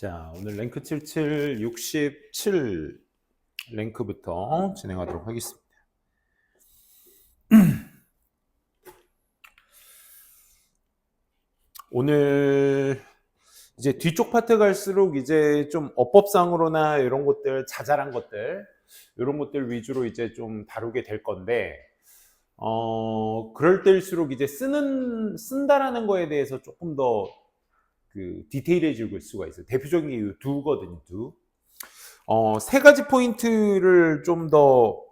자, 오늘 랭크 77, 67 랭크부터 진행하도록 하겠습니다. 오늘 이제 뒤쪽 파트 갈수록 이제 좀 어법상으로나 이런 것들, 자잘한 것들, 이런 것들 위주로 이제 좀 다루게 될 건데, 그럴 때일수록 이제 쓴다라는 거에 대해서 조금 더 디테일해질 수가 있어요. 대표적인 게 이 do거든요, do. 세 가지 포인트를 좀 더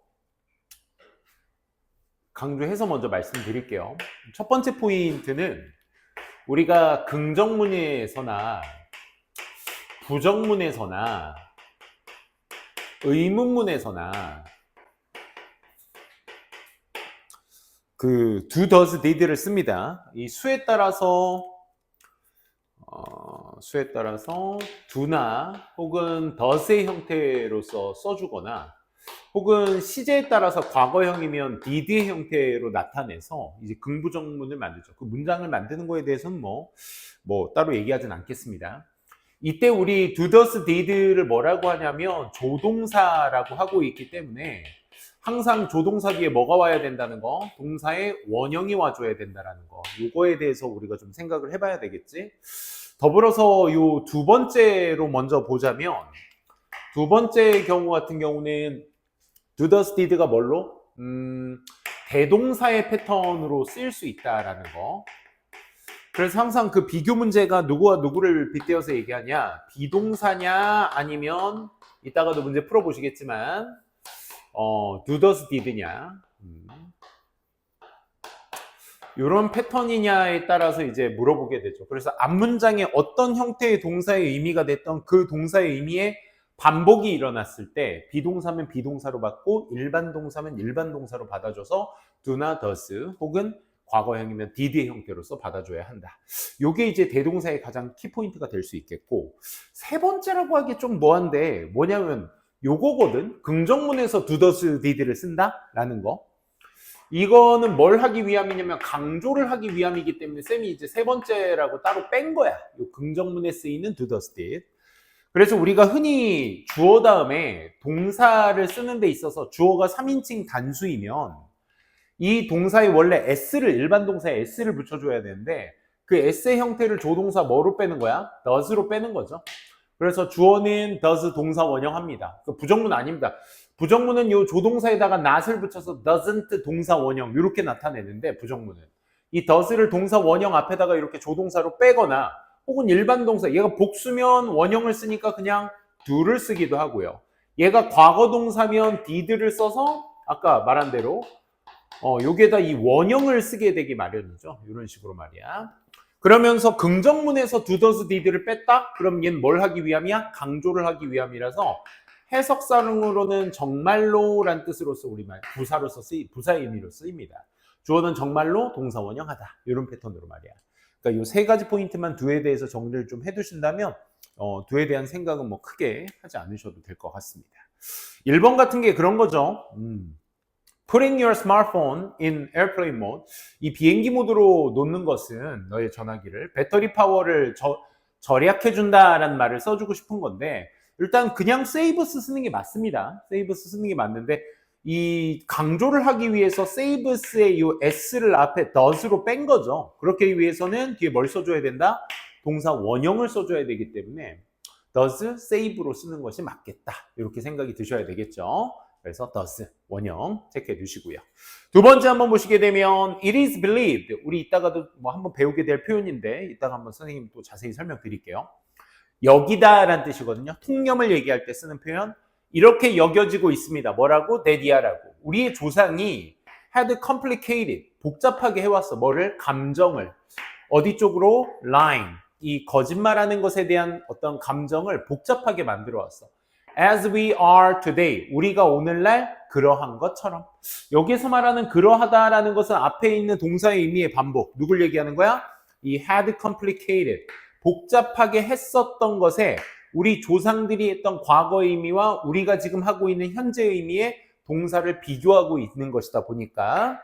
강조해서 먼저 말씀드릴게요. 첫 번째 포인트는 우리가 긍정문에서나 부정문에서나 의문문에서나 그 do, does, did를 씁니다. 이 수에 따라서 do나 혹은 does의 형태로서 써주거나 혹은 시제에 따라서 과거형이면 did의 형태로 나타내서 이제 긍부정문을 만들죠. 그 문장을 만드는 거에 대해서는 뭐 따로 얘기하진 않겠습니다. 이때 우리 do, does, did를 뭐라고 하냐면 조동사라고 하고 있기 때문에 항상 조동사 뒤에 뭐가 와야 된다는 거, 동사의 원형이 와줘야 된다는 거, 요거에 대해서 우리가 좀 생각을 해봐야 되겠지. 더불어서 요 두 번째로 먼저 보자면, 두 번째 경우 같은 경우는 do, does, did가 뭘로? 대동사의 패턴으로 쓰일 수 있다라는 거. 그래서 항상 그 비교 문제가 누구와 누구를 빗대어서 얘기하냐, 비동사냐 아니면 이따가도 문제 풀어보시겠지만 do, does, did냐, 이런 패턴이냐에 따라서 이제 물어보게 되죠. 그래서 앞문장에 어떤 형태의 동사의 의미가 됐던 그 동사의 의미에 반복이 일어났을 때 비동사면 비동사로 받고 일반 동사면 일반 동사로 받아줘서 do나 does 혹은 과거형이면 did의 형태로서 받아줘야 한다. 이게 이제 대동사의 가장 키포인트가 될 수 있겠고, 세 번째라고 하기 좀 뭐한데 뭐냐면 요거거든. 긍정문에서 do, does, did를 쓴다라는 거. 이거는 뭘 하기 위함이냐면 강조를 하기 위함이기 때문에 쌤이 이제 세 번째라고 따로 뺀 거야. 요 긍정문에 쓰이는 do, does, did. 그래서 우리가 흔히 주어 다음에 동사를 쓰는 데 있어서 주어가 3인칭 단수이면 이 동사의 원래 s를, 일반 동사에 s를 붙여줘야 되는데 그 s의 형태를 조동사 뭐로 빼는 거야? does로 빼는 거죠. 그래서 주어는 does 동사 원형합니다. 부정문 아닙니다. 부정문은 요 조동사에다가 not을 붙여서 doesn't 동사 원형 이렇게 나타내는데, 부정문은 이 does를 동사 원형 앞에다가 이렇게 조동사로 빼거나 혹은 일반 동사, 얘가 복수면 원형을 쓰니까 그냥 do를 쓰기도 하고요. 얘가 과거 동사면 did를 써서 아까 말한 대로 여기에다 이 원형을 쓰게 되기 마련이죠. 이런 식으로 말이야. 그러면서 긍정문에서 do, does, did를 뺐다? 그럼 얘는 뭘 하기 위함이야? 강조를 하기 위함이라서 해석사용으로는 정말로란 뜻으로서 우리말 부사로서 부사의 의미로 쓰입니다. 주어는 정말로 동사 원형하다. 이런 패턴으로 말이야. 그러니까 이 세 가지 포인트만 do에 대해서 정리를 좀 해두신다면 do에 대한 생각은 뭐 크게 하지 않으셔도 될 것 같습니다. 1번 같은 게 그런 거죠. Putting your smartphone in airplane mode. 이 비행기 모드로 놓는 것은 너의 전화기를 배터리 파워를 절약해준다라는 말을 써주고 싶은 건데, 일단 그냥 saves 쓰는 게 맞습니다. saves 쓰는 게 맞는데 이 강조를 하기 위해서 saves의 이 s를 앞에 does로 뺀 거죠. 그렇게 위해서는 뒤에 뭘 써줘야 된다? 동사 원형을 써줘야 되기 때문에 does, save로 쓰는 것이 맞겠다. 이렇게 생각이 드셔야 되겠죠. 그래서 does 원형 체크해 두시고요. 두 번째 한번 보시게 되면 it is believed. 우리 이따가도 뭐 한번 배우게 될 표현인데 이따가 한번 선생님 또 자세히 설명드릴게요. 여기다라는 뜻이거든요. 통념을 얘기할 때 쓰는 표현. 이렇게 여겨지고 있습니다. 뭐라고? that이야라고. 우리의 조상이 had complicated, 복잡하게 해왔어. 뭐를? 감정을. 어디 쪽으로? lying. 이 거짓말하는 것에 대한 어떤 감정을 복잡하게 만들어 왔어. as we are today. 우리가 오늘날 그러한 것처럼. 여기서 말하는 그러하다라는 것은 앞에 있는 동사의 의미의 반복. 누굴 얘기하는 거야? 이 had complicated. 복잡하게 했었던 것에 우리 조상들이 했던 과거의 의미와 우리가 지금 하고 있는 현재의 의미의 동사를 비교하고 있는 것이다 보니까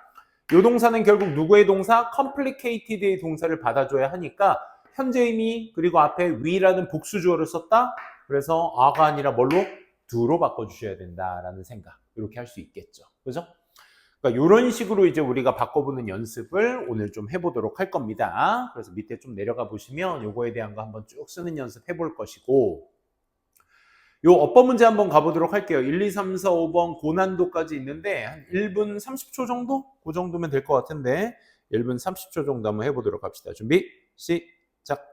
이 동사는 결국 누구의 동사? complicated의 동사를 받아줘야 하니까 현재 의미 그리고 앞에 we라는 복수 주어를 썼다. 그래서 are가 아니라 뭘로? do로 바꿔주셔야 된다라는 생각. 이렇게 할 수 있겠죠. 그죠? 그러니까 이런 식으로 이제 우리가 바꿔보는 연습을 오늘 좀 해보도록 할 겁니다. 그래서 밑에 좀 내려가 보시면 요거에 대한 거 한번 쭉 쓰는 연습 해볼 것이고, 요 어법 문제 한번 가보도록 할게요. 1, 2, 3, 4, 5번 고난도까지 있는데 한 1분 30초 정도? 그 정도면 될 것 같은데 1분 30초 정도 한번 해보도록 합시다. 준비, 시작.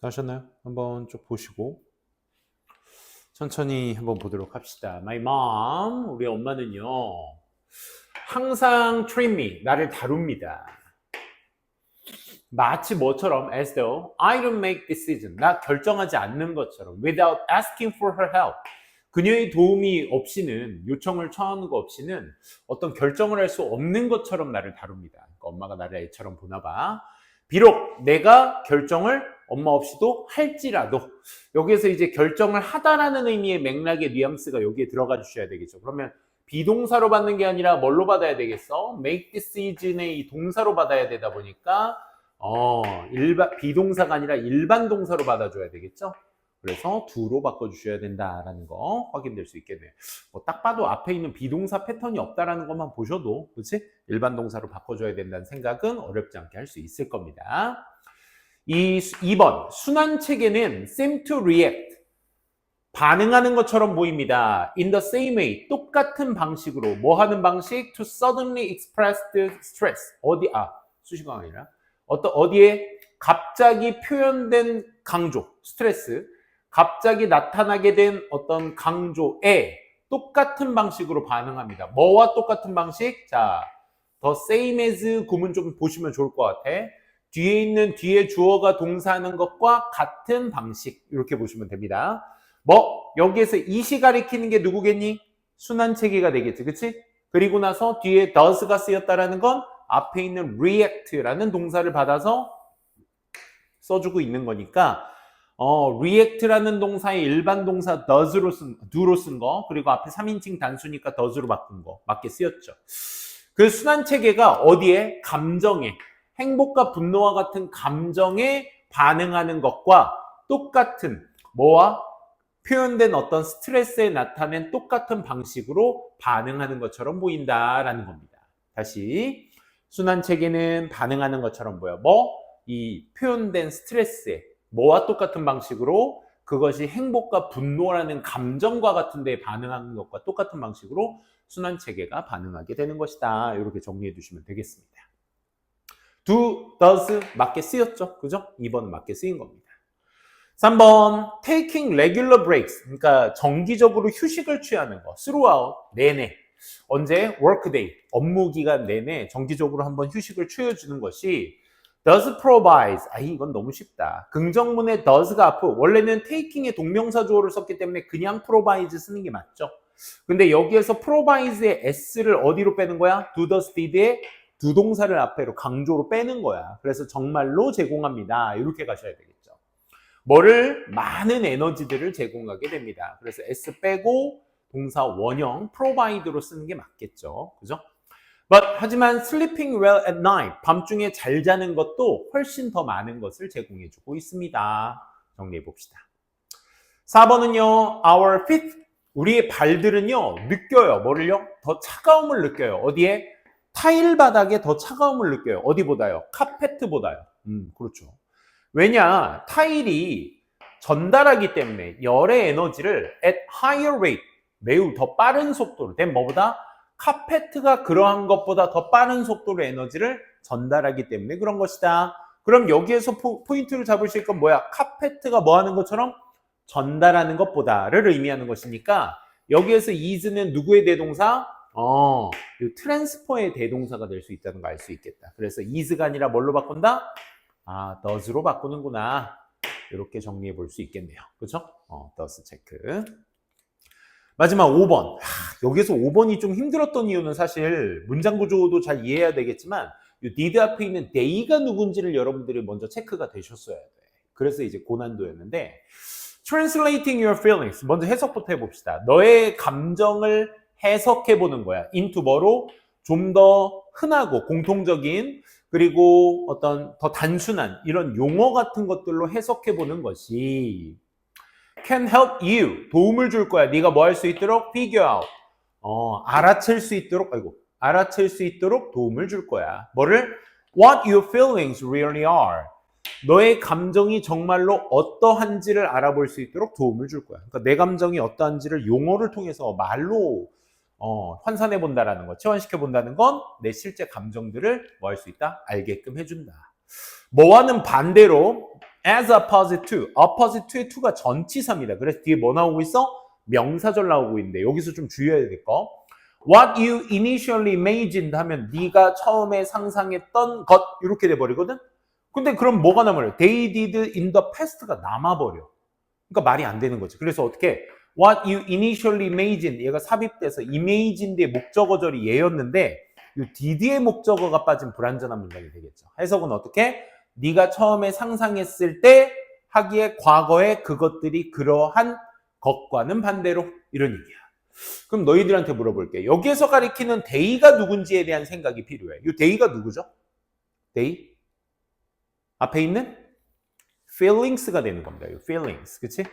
다 하셨나요? 한번 쭉 보시고 천천히 한번 보도록 합시다. My mom, 우리 엄마는요 항상 treat me, 나를 다룹니다. 마치 뭐처럼 as though I don't make decision, 나 결정하지 않는 것처럼 without asking for her help, 그녀의 도움이 없이는, 요청을 청하는 거 없이는 어떤 결정을 할 수 없는 것처럼 나를 다룹니다. 그러니까 엄마가 나를 애처럼 보나 봐. 비록 내가 결정을 엄마 없이도 할지라도, 여기에서 이제 결정을 하다라는 의미의 맥락의 뉘앙스가 여기에 들어가 주셔야 되겠죠. 그러면 비동사로 받는 게 아니라 뭘로 받아야 되겠어? make decision의 이 동사로 받아야 되다 보니까 비동사가 아니라 일반 동사로 받아줘야 되겠죠. 그래서 do로 바꿔주셔야 된다라는 거 확인될 수 있겠네요. 뭐 딱 봐도 앞에 있는 비동사 패턴이 없다라는 것만 보셔도, 그렇지? 일반 동사로 바꿔줘야 된다는 생각은 어렵지 않게 할 수 있을 겁니다. 2번, 순환 체계는 seem to react, 반응하는 것처럼 보입니다. in the same way, 똑같은 방식으로. 뭐 하는 방식? to suddenly expressed stress. 수식어가 아니라 어디에 갑자기 표현된 강조, 스트레스, 갑자기 나타나게 된 어떤 강조에 똑같은 방식으로 반응합니다. 뭐와 똑같은 방식? 자, the same as 구문 좀 보시면 좋을 것 같아. 뒤에 주어가 동사하는 것과 같은 방식, 이렇게 보시면 됩니다. 여기에서 이시 가리키는 게 누구겠니? 순환체계가 되겠지, 그치? 그리고 나서 뒤에 does가 쓰였다라는 건 앞에 있는 react라는 동사를 받아서 써주고 있는 거니까, react라는 동사의 일반 동사 do로 쓴 거, 그리고 앞에 3인칭 단수니까 does로 바꾼 거, 맞게 쓰였죠. 그 순환 체계가 어디에? 감정에, 행복과 분노와 같은 감정에 반응하는 것과 똑같은, 뭐와? 표현된 어떤 스트레스에 나타낸 똑같은 방식으로 반응하는 것처럼 보인다라는 겁니다. 다시, 순환 체계는 반응하는 것처럼 보여. 이 표현된 스트레스에 뭐와 똑같은 방식으로, 그것이 행복과 분노라는 감정과 같은 데 반응하는 것과 똑같은 방식으로 순환 체계가 반응하게 되는 것이다. 이렇게 정리해 두시면 되겠습니다. do, does 맞게 쓰였죠? 그죠? 2번은 맞게 쓰인 겁니다. 3번, taking regular breaks, 그러니까 정기적으로 휴식을 취하는 거, throughout, 내내. 언제? workday, 업무 기간 내내 정기적으로 한번 휴식을 취해주는 것이 does provide. 이건 너무 쉽다. 긍정문에 does가 앞으로 원래는 taking의 동명사 주어를 썼기 때문에 그냥 provide 쓰는 게 맞죠. 근데 여기에서 provide의 s를 어디로 빼는 거야? do, does, did의 두 동사를 앞에로 강조로 빼는 거야. 그래서 정말로 제공합니다. 이렇게 가셔야 되겠죠. 뭐를? 많은 에너지들을 제공하게 됩니다. 그래서 s 빼고 동사 원형 provide로 쓰는 게 맞겠죠. 그죠? 하지만 sleeping well at night, 밤중에 잘 자는 것도 훨씬 더 많은 것을 제공해주고 있습니다. 정리해 봅시다. 4번은요. Our feet, 우리의 발들은요. 느껴요. 뭐를요? 더 차가움을 느껴요. 어디에? 타일 바닥에 더 차가움을 느껴요. 어디보다요? 카페트보다요. 그렇죠. 왜냐? 타일이 전달하기 때문에 열의 에너지를 at higher rate, 매우 더 빠른 속도로 된 뭐보다? 카페트가 그러한 것보다 더 빠른 속도로 에너지를 전달하기 때문에 그런 것이다. 그럼 여기에서 포인트를 잡으실 건 뭐야? 카페트가 뭐 하는 것처럼 전달하는 것보다를 의미하는 것이니까 여기에서 is는 누구의 대동사? 트랜스퍼의 대동사가 될 수 있다는 거 알 수 있겠다. 그래서 is가 아니라 뭘로 바꾼다? does로 바꾸는구나. 이렇게 정리해 볼 수 있겠네요. 그렇죠? does 체크. 마지막 5번. 여기서 5번이 좀 힘들었던 이유는 사실 문장 구조도 잘 이해해야 되겠지만 이 did 앞에 있는 they가 누군지를 여러분들이 먼저 체크가 되셨어야 돼. 그래서 이제 고난도였는데 translating your feelings. 먼저 해석부터 해봅시다. 너의 감정을 해석해보는 거야. into 뭐로? 좀 더 흔하고 공통적인 그리고 어떤 더 단순한 이런 용어 같은 것들로 해석해보는 것이 can help you. 도움을 줄 거야. 네가 뭐 할 수 있도록? figure out. 알아챌 수 있도록, 알아챌 수 있도록 도움을 줄 거야. 뭐를? what your feelings really are. 너의 감정이 정말로 어떠한지를 알아볼 수 있도록 도움을 줄 거야. 그러니까 내 감정이 어떠한지를 용어를 통해서 말로 환산해 본다라는 거, 체환시켜 본다는 건 내 실제 감정들을 뭐 할 수 있다? 알게끔 해준다. 뭐와는 반대로 as opposite to, opposite to의 to가 전치사입니다. 그래서 뒤에 뭐 나오고 있어? 명사절 나오고 있는데 여기서 좀 주의해야 될 거. What you initially imagined 하면 네가 처음에 상상했던 것 이렇게 돼버리거든. 근데 그럼 뭐가 남아요? They did in the past가 남아버려. 그러니까 말이 안 되는 거지. 그래서 어떻게? What you initially imagined 얘가 삽입돼서 imagined의 목적어절이 얘였는데 이 did의 목적어가 빠진 불완전한 문장이 되겠죠. 해석은 어떻게? 네가 처음에 상상했을 때 하기에 과거에 그것들이 그러한 것과는 반대로 이런 얘기야. 그럼 너희들한테 물어볼게. 여기에서 가리키는 they가 누군지에 대한 생각이 필요해. 이 they가 누구죠? they? 앞에 있는 feelings가 되는 겁니다. 이 feelings, 그치?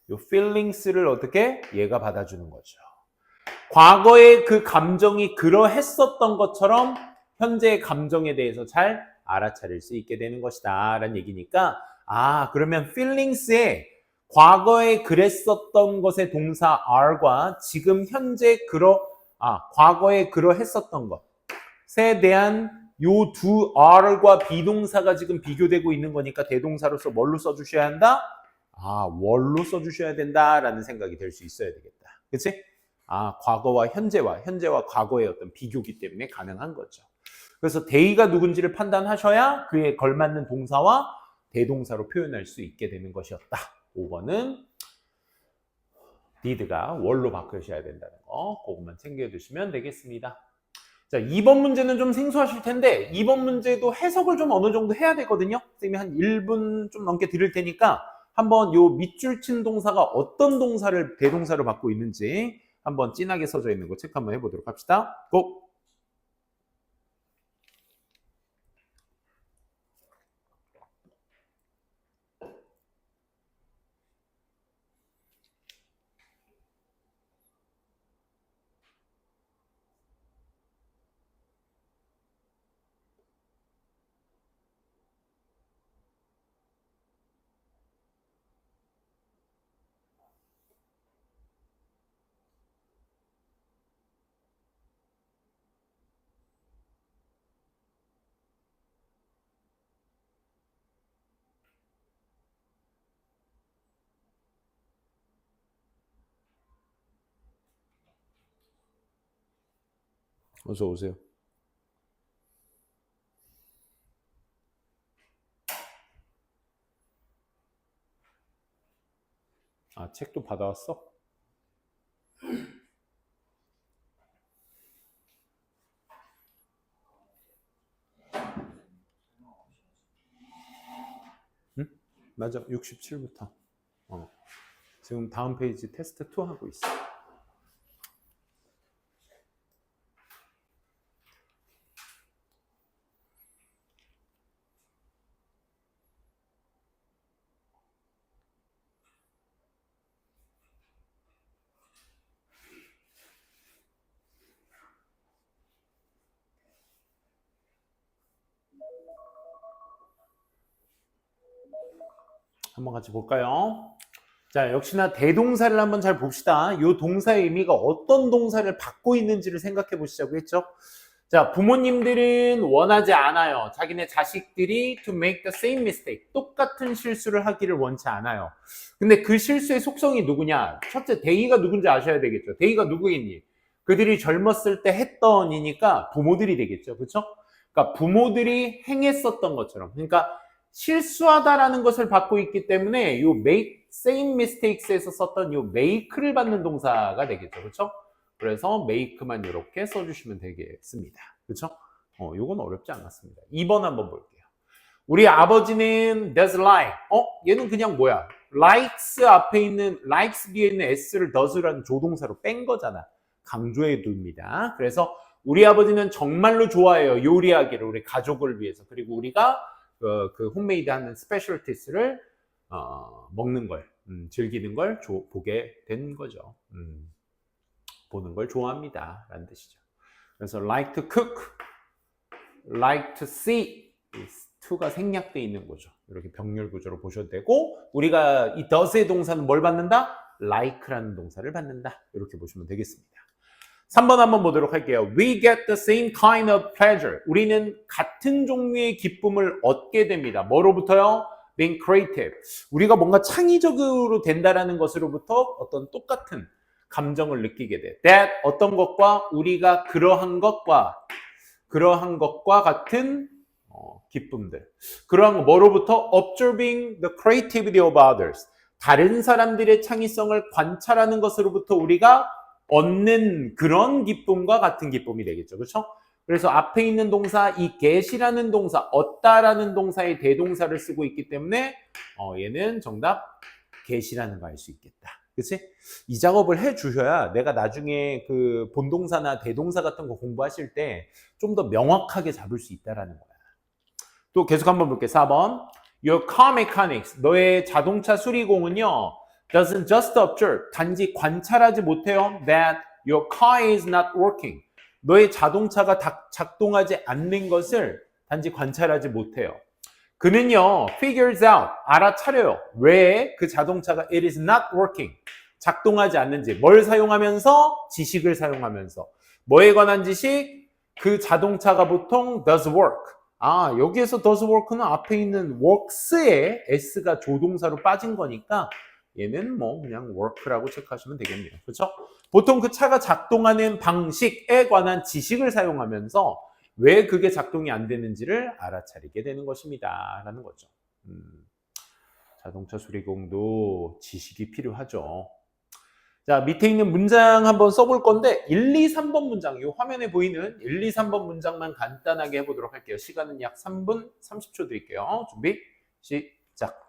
이 feelings를 어떻게? 얘가 받아주는 거죠. 과거에 그 감정이 그러했었던 것처럼 현재의 감정에 대해서 잘 알아차릴 수 있게 되는 것이다 라는 얘기니까 그러면 feelings에 과거에 그랬었던 것의 동사 are과 지금 현재 과거에 그러했었던 것에 대한 요 두 are과 비동사가 지금 비교되고 있는 거니까 대동사로서 뭘로 써주셔야 한다? were 써주셔야 된다라는 생각이 될 수 있어야 되겠다. 그치? 과거와 현재와 과거의 어떤 비교기 때문에 가능한 거죠. 그래서 they가 누군지를 판단하셔야 그에 걸맞는 동사와 대동사로 표현할 수 있게 되는 것이었다. 5번은 did가 were로 바꾸셔야 된다는 거 그것만 챙겨두시면 되겠습니다. 자, 2번 문제는 좀 생소하실 텐데 2번 문제도 해석을 좀 어느 정도 해야 되거든요. 선생님이 한 1분 좀 넘게 드릴 테니까 한번 요 밑줄 친 동사가 어떤 동사를 대동사로 받고 있는지 한번 진하게 써져 있는 거 체크 한번 해보도록 합시다. 고! 어서 오세요. 아, 책도 받아왔어? 응? 맞아. 67부터. 지금 다음 페이지 테스트 2 하고 있어. 한번 같이 볼까요? 자, 역시나 대동사를 한번 잘 봅시다. 이 동사의 의미가 어떤 동사를 받고 있는지를 생각해 보시자고 했죠. 자, 부모님들은 원하지 않아요. 자기네 자식들이 to make the same mistake. 똑같은 실수를 하기를 원치 않아요. 근데 그 실수의 속성이 누구냐? 첫째, 대의가 누군지 아셔야 되겠죠. 대의가 누구겠니? 그들이 젊었을 때 했던 이니까 부모들이 되겠죠. 그렇죠? 그러니까 부모들이 행했었던 것처럼. 그러니까 실수하다라는 것을 받고 있기 때문에 요 make same mistakes에서 썼던 요 make를 받는 동사가 되겠죠. 그렇죠? 그래서 make만 이렇게 써주시면 되겠습니다. 그렇죠? 요건 어렵지 않았습니다. 2번 한번 볼게요. 우리 아버지는 does like. 얘는 그냥 뭐야? likes 앞에 있는 likes 뒤에 있는 s를 does라는 조동사로 뺀 거잖아. 강조해 둡니다. 그래서 우리 아버지는 정말로 좋아해요. 요리하기를 우리 가족을 위해서. 그리고 우리가 그 홈메이드 하는 스페셜티스를 먹는 걸 즐기는 걸 보게 된 거죠. 보는 걸 좋아합니다 라는 뜻이죠. 그래서 like to cook, like to see to가 생략되어 있는 거죠. 이렇게 병렬 구조로 보셔도 되고 우리가 이 does의 동사는 뭘 받는다? like라는 동사를 받는다. 이렇게 보시면 되겠습니다. 3번 한번 보도록 할게요. We get the same kind of pleasure. 우리는 같은 종류의 기쁨을 얻게 됩니다. 뭐로부터요? Being creative. 우리가 뭔가 창의적으로 된다라는 것으로부터 어떤 똑같은 감정을 느끼게 돼. That 어떤 것과 우리가 그러한 것과 같은 기쁨들. 그러한 거 뭐로부터? Observing the creativity of others. 다른 사람들의 창의성을 관찰하는 것으로부터 우리가 얻는 그런 기쁨과 같은 기쁨이 되겠죠. 그렇죠? 그래서 앞에 있는 동사 이 get이라는 동사, 얻다라는 동사의 대동사를 쓰고 있기 때문에 얘는 정답 get이라는 거 알 수 있겠다. 그치? 이 작업을 해 주셔야 내가 나중에 그 본동사나 대동사 같은 거 공부하실 때 좀 더 명확하게 잡을 수 있다라는 거야. 또 계속 한번 볼게요. 4번. Your car mechanics, 너의 자동차 수리공은요, doesn't just observe, 단지 관찰하지 못해요. That your car is not working. 너의 자동차가 작동하지 않는 것을 단지 관찰하지 못해요. 그는요, figures out, 알아차려요. 왜 그 자동차가 it is not working, 작동하지 않는지. 뭘 사용하면서? 지식을 사용하면서. 뭐에 관한 지식? 그 자동차가 보통 does work. 여기에서 does work는 앞에 있는 works에 s가 조동사로 빠진 거니까 얘는 뭐 그냥 work라고 체크하시면 되겠네요. 그렇죠? 보통 그 차가 작동하는 방식에 관한 지식을 사용하면서 왜 그게 작동이 안 되는지를 알아차리게 되는 것입니다. 라는 거죠. 자동차 수리공도 지식이 필요하죠. 자, 밑에 있는 문장 한번 써볼 건데 1, 2, 3번 문장, 이 화면에 보이는 1, 2, 3번 문장만 간단하게 해보도록 할게요. 시간은 약 3분 30초 드릴게요. 준비, 시작.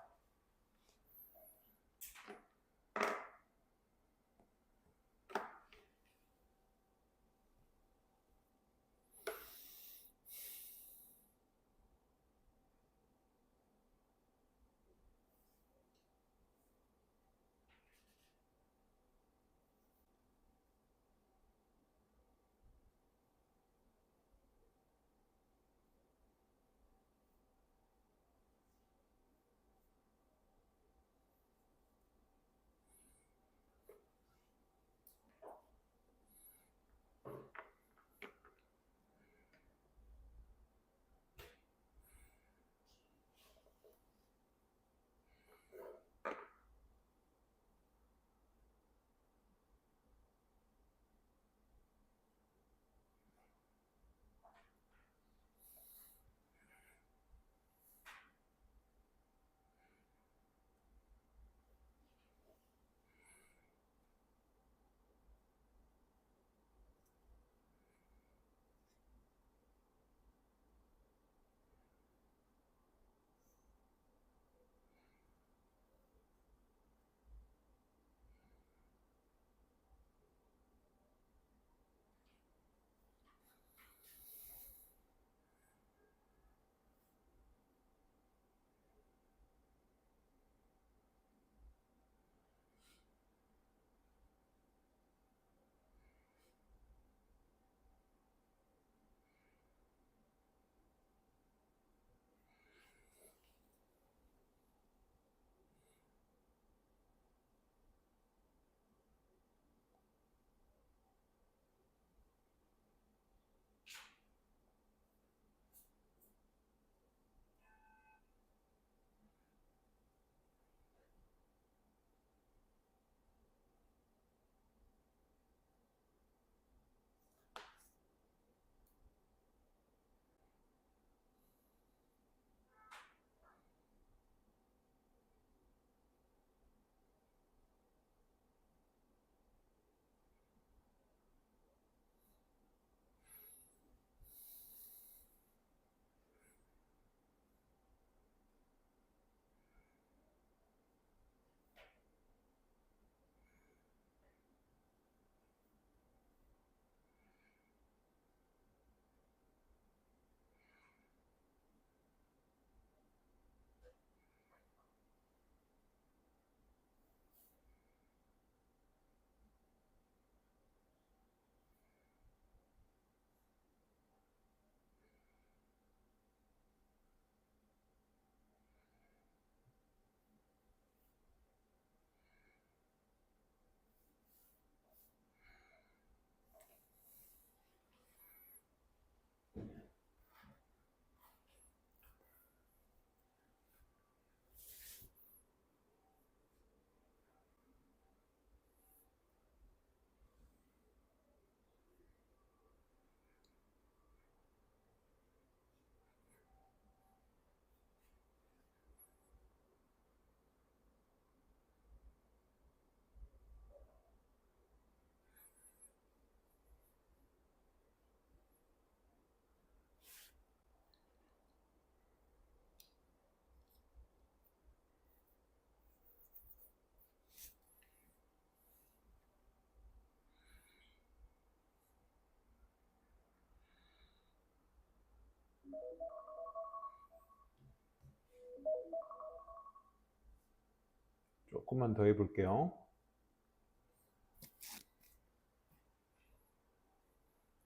조금만 더 해볼게요.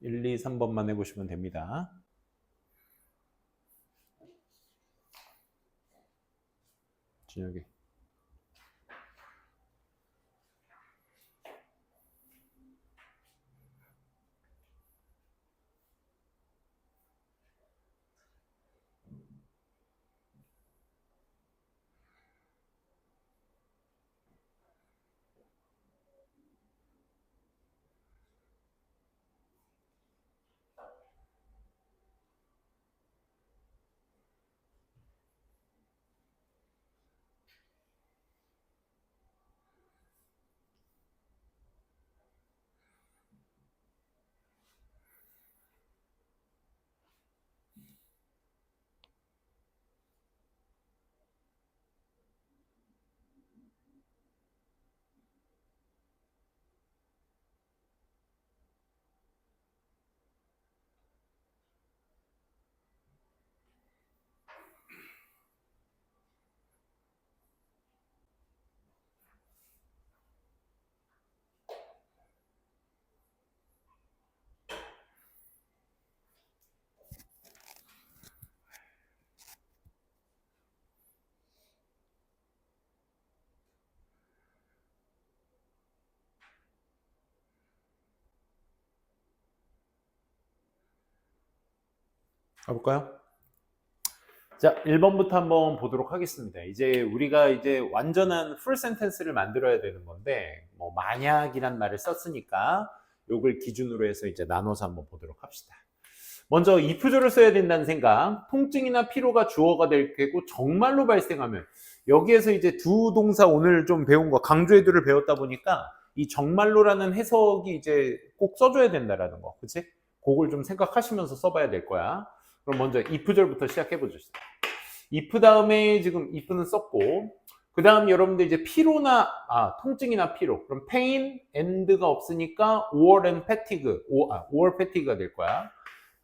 1, 2, 3번만 해보시면 됩니다. 준혁이. 가볼까요? 자, 1번부터 한번 보도록 하겠습니다. 이제 우리가 이제 완전한 풀 센텐스를 만들어야 되는 건데, 뭐, 만약이란 말을 썼으니까, 요걸 기준으로 해서 이제 나눠서 한번 보도록 합시다. 먼저, if조를 써야 된다는 생각, 통증이나 피로가 주어가 될 테고, 정말로 발생하면, 여기에서 이제 두 동사 오늘 좀 배운 거, 강조해두를 배웠다 보니까, 이 정말로라는 해석이 이제 꼭 써줘야 된다라는 거, 그치? 그걸 좀 생각하시면서 써봐야 될 거야. 그럼 먼저 if절부터 시작해보죠. if 다음에 지금 if는 썼고, 그 다음 여러분들 이제 피로나, 통증이나 피로. 그럼 pain and가 없으니까 or and fatigue, or fatigue가 될 거야.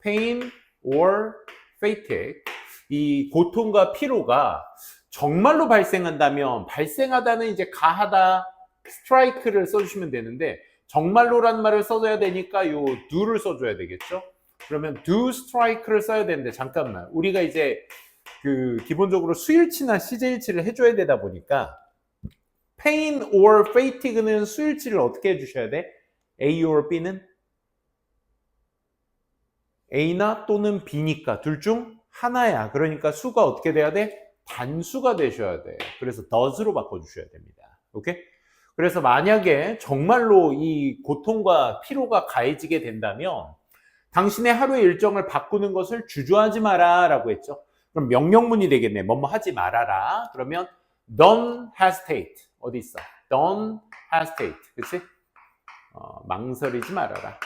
pain or fatigue. 이 고통과 피로가 정말로 발생한다면, 발생하다는 이제 가하다, strike를 써주시면 되는데, 정말로란 말을 써줘야 되니까 요 do를 써줘야 되겠죠? 그러면 do strike를 써야 되는데, 잠깐만. 우리가 이제 기본적으로 수일치나 시제일치를 해줘야 되다 보니까 pain or fatigue는 수일치를 어떻게 해주셔야 돼? A or B는? A나 또는 B니까 둘 중 하나야. 그러니까 수가 어떻게 돼야 돼? 단수가 되셔야 돼. 그래서 does로 바꿔주셔야 됩니다. 오케이? 그래서 만약에 정말로 이 고통과 피로가 가해지게 된다면 당신의 하루의 일정을 바꾸는 것을 주저하지 마라 라고 했죠. 그럼 명령문이 되겠네. 뭐뭐 하지 말아라. 그러면 don't hesitate. 어디 있어? don't hesitate. 그치? 망설이지 말아라.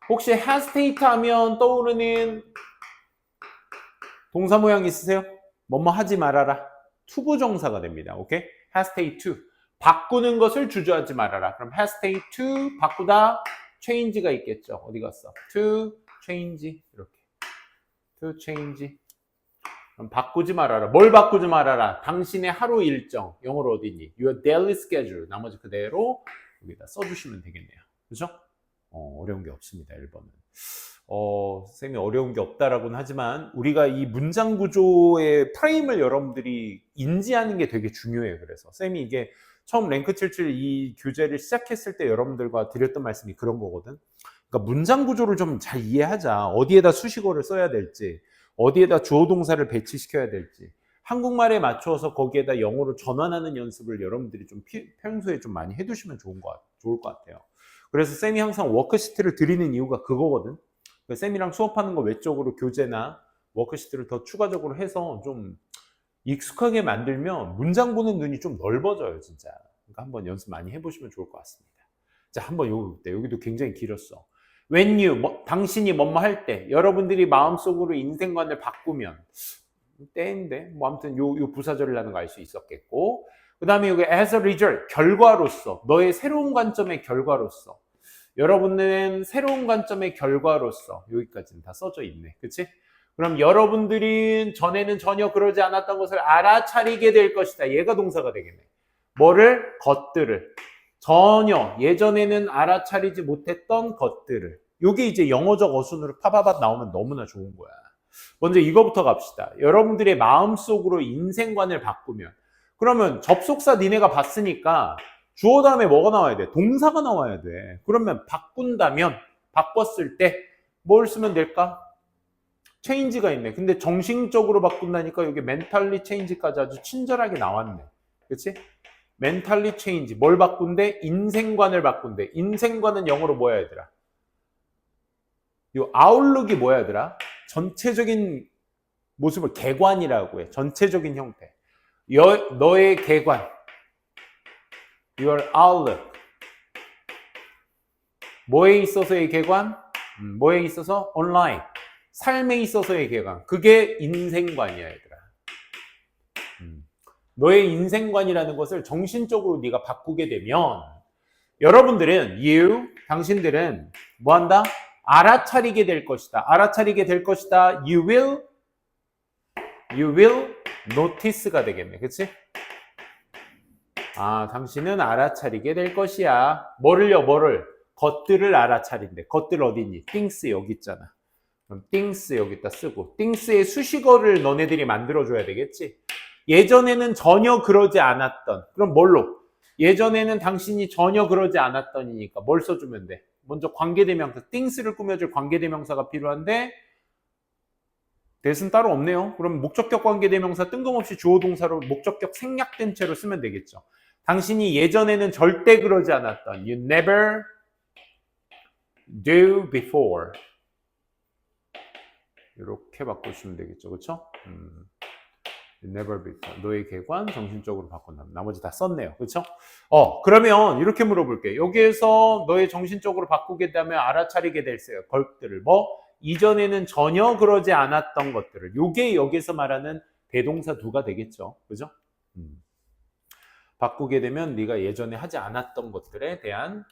혹시 hesitate 하면 떠오르는 동사 모양 있으세요? 뭐뭐 하지 말아라. 투부정사가 됩니다. 오케이? hesitate to. 바꾸는 것을 주저하지 말아라. 그럼 hesitate to 바꾸다 change가 있겠죠. 어디 갔어? to change. 이렇게. to change. 그럼 바꾸지 말아라. 뭘 바꾸지 말아라? 당신의 하루 일정. 영어로 어디니? Your daily schedule. 나머지 그대로 여기다 써주시면 되겠네요. 그죠? 어려운 게 없습니다. 1번은. 쌤이 어려운 게 없다라고는 하지만 우리가 이 문장 구조의 프레임을 여러분들이 인지하는 게 되게 중요해요. 그래서 쌤이 이게 처음 랭크 77 이 교재를 시작했을 때 여러분들과 드렸던 말씀이 그런 거거든. 그러니까 문장 구조를 좀 잘 이해하자. 어디에다 수식어를 써야 될지, 어디에다 주어 동사를 배치시켜야 될지, 한국말에 맞춰서 거기에다 영어로 전환하는 연습을 여러분들이 좀 평소에 좀 많이 해두시면 좋을 것 같아요. 그래서 쌤이 항상 워크시트를 드리는 이유가 그거거든. 쌤이랑 수업하는 거 외적으로 교재나 워크시트를 더 추가적으로 해서 좀 익숙하게 만들면 문장 보는 눈이 좀 넓어져요, 진짜. 그러니까 한번 연습 많이 해보시면 좋을 것 같습니다. 자, 한번 여기도 굉장히 길었어. When you, 당신이 뭐뭐 할 때, 여러분들이 마음속으로 인생관을 바꾸면, 때인데, 뭐 아무튼 요 부사절이라는 거 알 수 있었겠고, 그 다음에 여기 as a result, 결과로서, 너의 새로운 관점의 결과로서, 여러분은 새로운 관점의 결과로서, 여기까지는 다 써져 있네. 그치? 그럼 여러분들은 전에는 전혀 그러지 않았던 것을 알아차리게 될 것이다. 얘가 동사가 되겠네. 뭐를? 것들을. 전혀 예전에는 알아차리지 못했던 것들을. 요게 이제 영어적 어순으로 파바밭 나오면 너무나 좋은 거야. 먼저 이거부터 갑시다. 여러분들의 마음속으로 인생관을 바꾸면, 그러면 접속사 니네가 봤으니까 주어 다음에 뭐가 나와야 돼? 동사가 나와야 돼. 그러면 바꾼다면, 바꿨을 때 뭘 쓰면 될까? change가 있네. 근데 정신적으로 바꾼다니까 여기 mentally change까지 아주 친절하게 나왔네. 그치? mentally change. 뭘 바꾼대? 인생관을 바꾼대. 인생관은 영어로 뭐야 얘들아? 요 아웃룩이 뭐야 얘들아? 전체적인 모습을 개관이라고 해. 전체적인 형태. 너의 개관. Your outlook. 뭐에 있어서의 개관? 뭐에 있어서? 온라인. 삶에 있어서의 개관. 그게 인생관이야 얘들아. 너의 인생관이라는 것을 정신적으로 네가 바꾸게 되면 여러분들은 당신들은 뭐 한다? 알아차리게 될 것이다. 알아차리게 될 것이다. You will notice가 되겠네. 그치? 당신은 알아차리게 될 것이야. 뭐를? 것들을 알아차린대. 것들 어디 있니? things 여기 있잖아. 그럼 things 여기다 쓰고 things의 수식어를 너네들이 만들어줘야 되겠지? 예전에는 전혀 그러지 않았던. 그럼 뭘로? 예전에는 당신이 전혀 그러지 않았던이니까 뭘 써주면 돼? 먼저 관계대명사, things를 꾸며줄 관계대명사가 필요한데 대신 따로 없네요. 그럼 목적격 관계대명사 뜬금없이 주어 동사로 목적격 생략된 채로 쓰면 되겠죠. 당신이 예전에는 절대 그러지 않았던 You never do before 이렇게 바꾸시면 되겠죠. 그렇죠? never before. 너의 개관 정신적으로 바꾼다면 나머지 다 썼네요. 그렇죠? 그러면 이렇게 물어볼게요. 여기에서 너의 정신적으로 바꾸게 되면 알아차리게 될 것들을 이전에는 전혀 그러지 않았던 것들을 요게 여기서 말하는 대동사 두가 되겠죠. 그죠? 바꾸게 되면 네가 예전에 하지 않았던 것들에 대한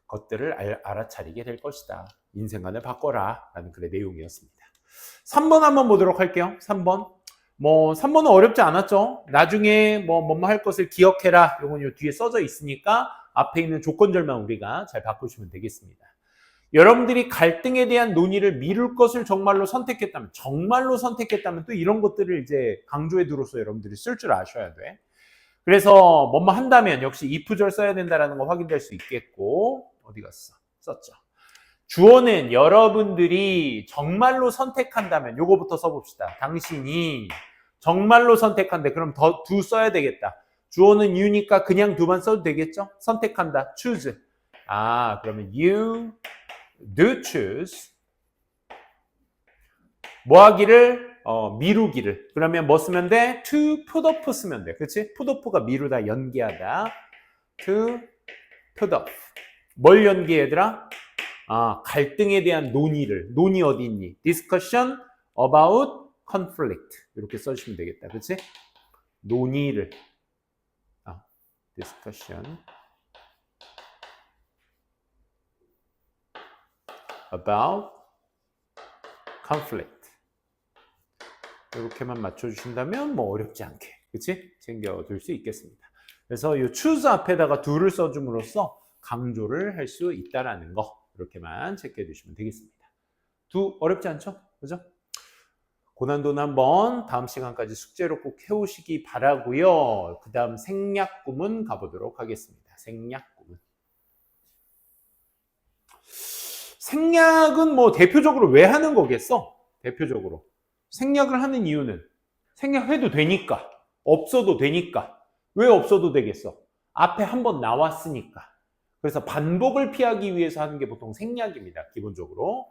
것들을 알아차리게 될 것이다. 인생관을 바꿔라 라는 글의 내용이었습니다. 3번 한번 보도록 할게요. 3번. 3번은 어렵지 않았죠. 나중에 뭐뭐 할 것을 기억해라. 이건 요 뒤에 써져 있으니까 앞에 있는 조건절만 우리가 잘 바꾸시면 되겠습니다. 여러분들이 갈등에 대한 논의를 미룰 것을 정말로 선택했다면 또 이런 것들을 이제 강조해 두로서 여러분들이 쓸 줄 아셔야 돼. 그래서 뭐뭐 한다면 역시 if절 써야 된다는 거 확인될 수 있겠고 어디 갔어? 썼죠. 주어는 여러분들이 정말로 선택한다면 요거부터 써봅시다. 당신이 정말로 선택한대. 그럼 두 써야 되겠다. 주어는 you니까 그냥 두만 써도 되겠죠? 선택한다. choose. 그러면 you do choose. 뭐 하기를? 미루기를. 그러면 뭐 쓰면 돼? to put off 쓰면 돼. 그치? put off가 미루다, 연기하다. to put off. 뭘 연기해, 얘들아? 갈등에 대한 논의 어디 있니? discussion about conflict. 이렇게 써주시면 되겠다. 그치? 논의를. discussion about conflict. 이렇게만 맞춰주신다면 어렵지 않게, 그치? 챙겨둘 수 있겠습니다. 그래서 이 choose 앞에다가 do를 써줌으로써 강조를 할 수 있다라는 거 이렇게만 체크해 두시면 되겠습니다. do 어렵지 않죠? 그죠? 고난도는 한번 다음 시간까지 숙제로 꼭 해오시기 바라고요. 그 다음 생략구문 가보도록 하겠습니다. 생략구문. 생략은 대표적으로 왜 하는 거겠어? 대표적으로. 생략을 하는 이유는 생략해도 되니까. 없어도 되니까. 왜 없어도 되겠어? 앞에 한번 나왔으니까. 그래서 반복을 피하기 위해서 하는 게 보통 생략입니다. 기본적으로.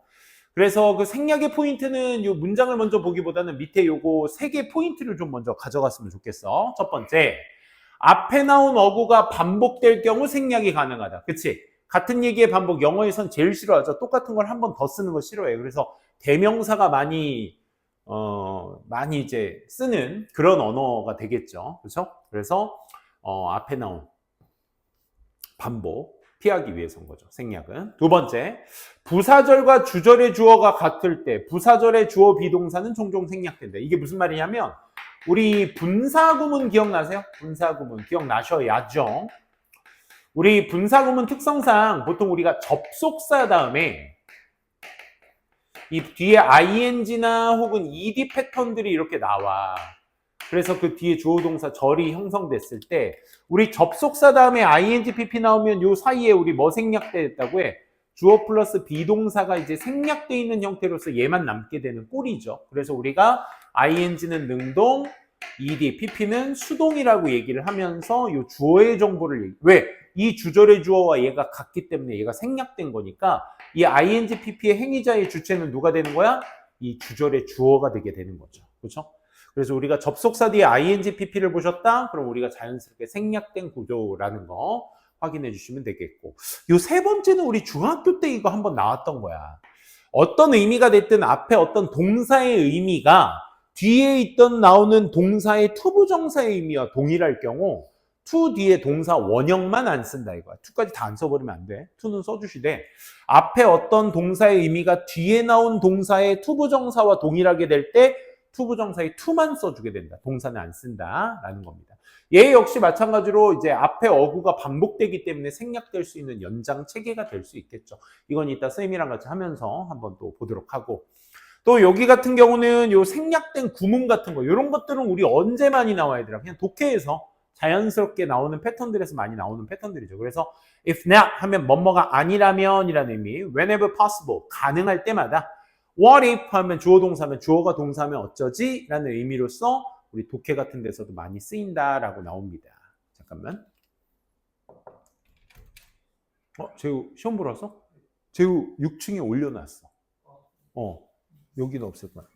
그래서 그 생략의 포인트는 이 문장을 먼저 보기보다는 밑에 요거 3개 포인트를 좀 먼저 가져갔으면 좋겠어. 첫 번째, 앞에 나온 어구가 반복될 경우 생략이 가능하다. 그치? 같은 얘기의 반복, 영어에선 제일 싫어하죠. 똑같은 걸 한 번 더 쓰는 거 싫어해요. 그래서 대명사가 많이 이제 쓰는 그런 언어가 되겠죠. 그렇죠? 그래서 앞에 나온 반복 피하기 위해서인 거죠. 생략은. 두 번째, 부사절과 주절의 주어가 같을 때 부사절의 주어 비동사는 종종 생략된다. 이게 무슨 말이냐면 우리 분사구문 기억나세요? 분사구문 기억나셔야죠. 우리 분사구문 특성상 보통 우리가 접속사 다음에 이 뒤에 ing나 혹은 ed 패턴들이 이렇게 나와. 그래서 그 뒤에 주어 동사 절이 형성됐을 때 우리 접속사 다음에 ing pp 나오면 요 사이에 우리 뭐 생략됐다고 해? 주어 플러스 비동사가 이제 생략되어 있는 형태로서 얘만 남게 되는 꼴이죠. 그래서 우리가 ing는 능동, ed, pp는 수동이라고 얘기를 하면서 요 주어의 정보를 왜? 이 주절의 주어와 얘가 같기 때문에 얘가 생략된 거니까 이 ing, pp의 행위자의 주체는 누가 되는 거야? 이 주절의 주어가 되게 되는 거죠. 그렇죠? 그래서 우리가 접속사 뒤에 ing, pp를 보셨다? 그럼 우리가 자연스럽게 생략된 구조라는 거 확인해 주시면 되겠고, 요 세 번째는 우리 중학교 때 이거 한번 나왔던 거야. 어떤 의미가 됐든 앞에 어떤 동사의 의미가 뒤에 있던 나오는 동사의 투부정사의 의미와 동일할 경우 to 뒤에 동사 원형만 안 쓴다 이거야. to까지 다 안 써버리면 안 돼. to는 써주시되 앞에 어떤 동사의 의미가 뒤에 나온 동사의 투부정사와 동일하게 될 때 투부정사의 to만 써주게 된다. 동사는 안 쓴다라는 겁니다. 얘 역시 마찬가지로 이제 앞에 어구가 반복되기 때문에 생략될 수 있는 연장 체계가 될 수 있겠죠. 이건 이따 쌤이랑 같이 하면서 한번 또 보도록 하고, 또 여기 같은 경우는 요 생략된 구문 같은 거 이런 것들은 우리 언제 많이 나와야 되나? 그냥 독해에서 자연스럽게 나오는 패턴들에서 많이 나오는 패턴들이죠. 그래서 if not 하면 뭐뭐가 아니라면 이라는 의미, whenever possible 가능할 때마다, what if 하면 주어 동사면 주어가 동사면 어쩌지? 라는 의미로서 우리 독해 같은 데서도 많이 쓰인다라고 나옵니다. 잠깐만. 재우 시험 보러 왔어? 재우 6층에 올려놨어. 여기는 없었구나.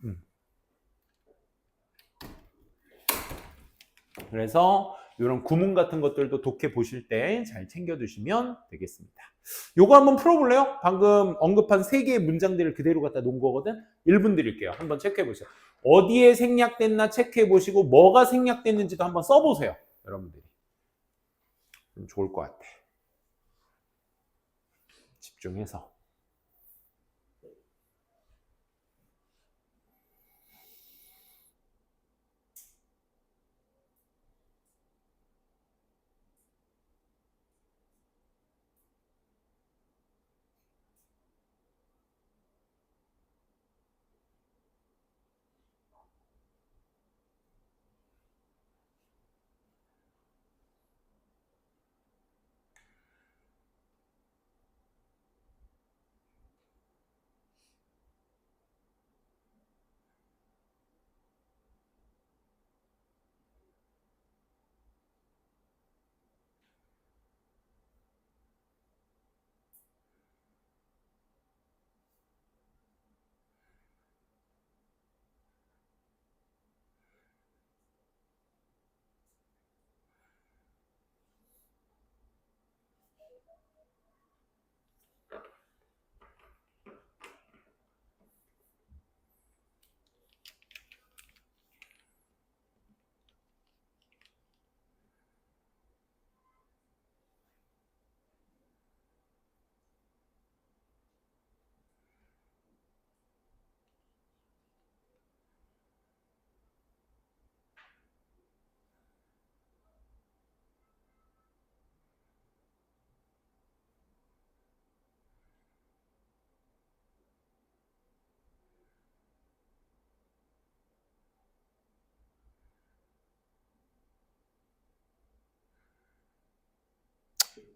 그래서 이런 구문 같은 것들도 독해 보실 때 잘 챙겨두시면 되겠습니다. 요거 한번 풀어볼래요? 방금 언급한 3개의 문장들을 그대로 갖다 놓은 거거든? 1분 드릴게요. 한번 체크해보세요. 어디에 생략됐나 체크해보시고 뭐가 생략됐는지도 한번 써보세요. 여러분들이. 좀 좋을 것 같아. 집중해서.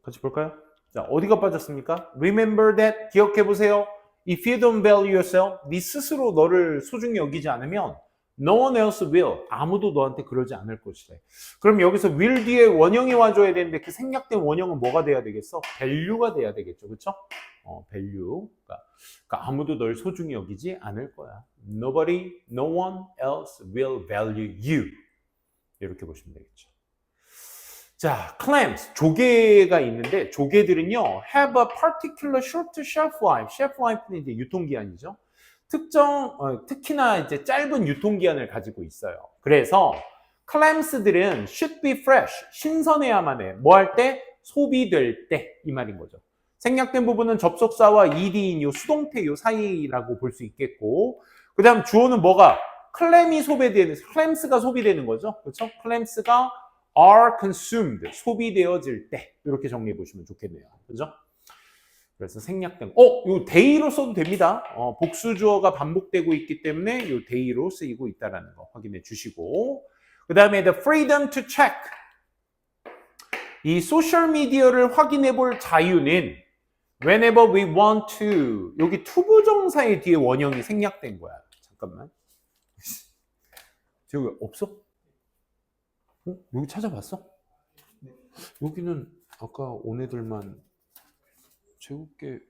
같이 볼까요? 자, 어디가 빠졌습니까? Remember that. 기억해보세요. If you don't value yourself, 네 스스로 너를 소중히 여기지 않으면 no one else will. 아무도 너한테 그러지 않을 것이다. 그럼 여기서 will 뒤에 원형이 와줘야 되는데 그 생략된 원형은 뭐가 돼야 되겠어? value가 돼야 되겠죠. 그렇죠? value. 그러니까 아무도 널 소중히 여기지 않을 거야. Nobody, no one else will value you. 이렇게 보시면 되겠죠. 자, clams, 조개가 있는데 조개들은요 have a particular short shelf life. shelf life는 이제 유통기한이죠. 특히나 이제 짧은 유통기한을 가지고 있어요. 그래서 clams들은 should be fresh, 신선해야만 해. 뭐 할 때? 소비될 때 이 말인 거죠. 생략된 부분은 접속사와 ed인 요 수동태 요 사이라고 볼 수 있겠고, 그 다음 주어는 뭐가? 클램스가 소비되는 거죠. 그렇죠? 클램스가 are consumed, 소비되어질 때 이렇게 정리해 보시면 좋겠네요. 그렇죠? 그래서 생략된 요 day로 써도 됩니다. 복수 주어가 반복되고 있기 때문에 요 day로 쓰이고 있다라는 거 확인해 주시고, 그 다음에 the freedom to check, 이 소셜 미디어를 확인해 볼 자유는 whenever we want to, 여기 투부정사의 뒤에 원형이 생략된 거야. 잠깐만. 여기 없어? 여기 찾아봤어? 여기는 아까 온 애들만 제국계.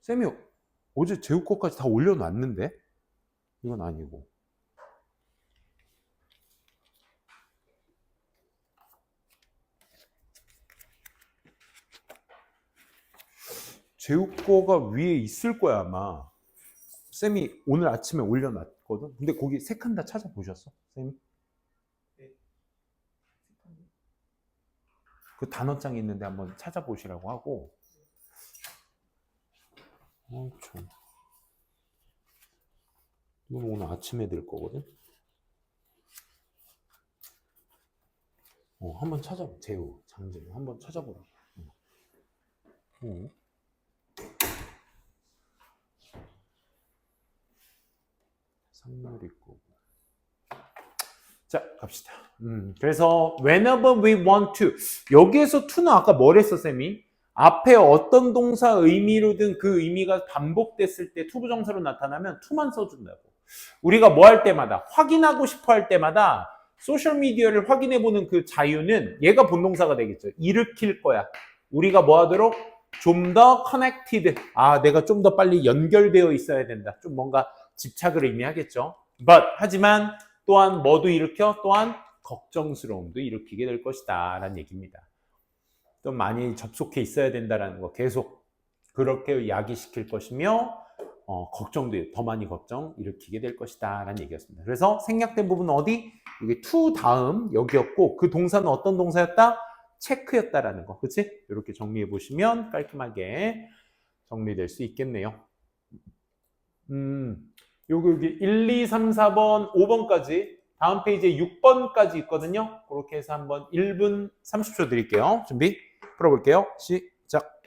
쌤이 어제 제국 거까지 다 올려놨는데? 이건 아니고. 제국 거가 위에 있을 거야 아마. 쌤이 오늘 아침에 올려놨거든. 근데 거기 세 칸 다 찾아보셨어? 쌤이? 그 단어장이 있는데 한번 찾아보시라고 하고. 참. 이건 오늘 아침에 될 거거든. 한번 찾아봐. 재우, 장재우 한번 찾아보라. 상렬 있고. 자, 갑시다. 그래서 whenever we want to, 여기에서 to는 아까 뭘 했어, 쌤이? 앞에 어떤 동사 의미로든 그 의미가 반복됐을 때 투부정사로 나타나면 to만 써준다고. 우리가 뭐 할 때마다, 확인하고 싶어 할 때마다 소셜미디어를 확인해보는 그 자유는 얘가 본동사가 되겠죠. 일으킬 거야. 우리가 뭐 하도록? 좀 더 connected. 내가 좀 더 빨리 연결되어 있어야 된다. 좀 뭔가 집착을 의미하겠죠. 하지만 또한 뭐도 일으켜? 또한 걱정스러움도 일으키게 될 것이다 라는 얘기입니다. 좀 많이 접속해 있어야 된다는 거 계속 그렇게 야기시킬 것이며 걱정도 더 많이 걱정 일으키게 될 것이다 라는 얘기였습니다. 그래서 생략된 부분은 어디? 이게 to 다음 여기였고 그 동사는 어떤 동사였다? 체크였다라는 거. 그치? 이렇게 정리해 보시면 깔끔하게 정리될 수 있겠네요. 여기 1, 2, 3, 4번, 5번까지 다음 페이지에 6번까지 있거든요. 그렇게 해서 한번 1분 30초 드릴게요. 준비 풀어볼게요. 시작.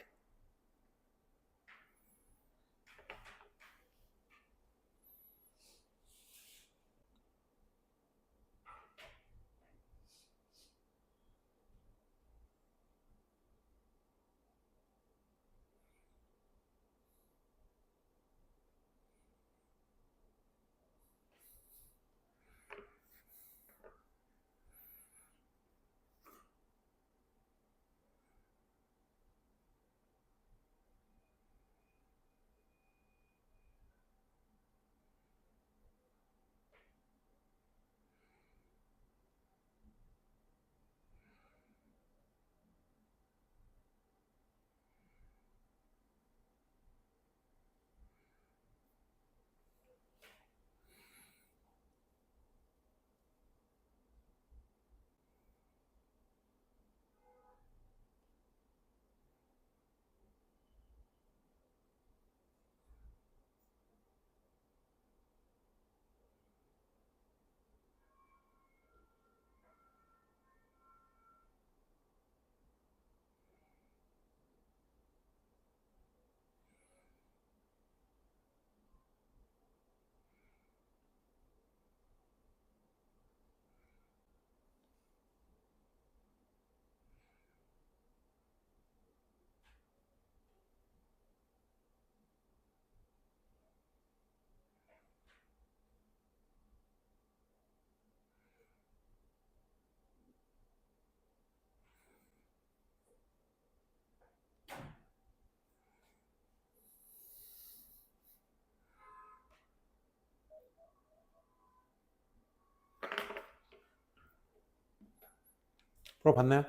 풀어봤나요?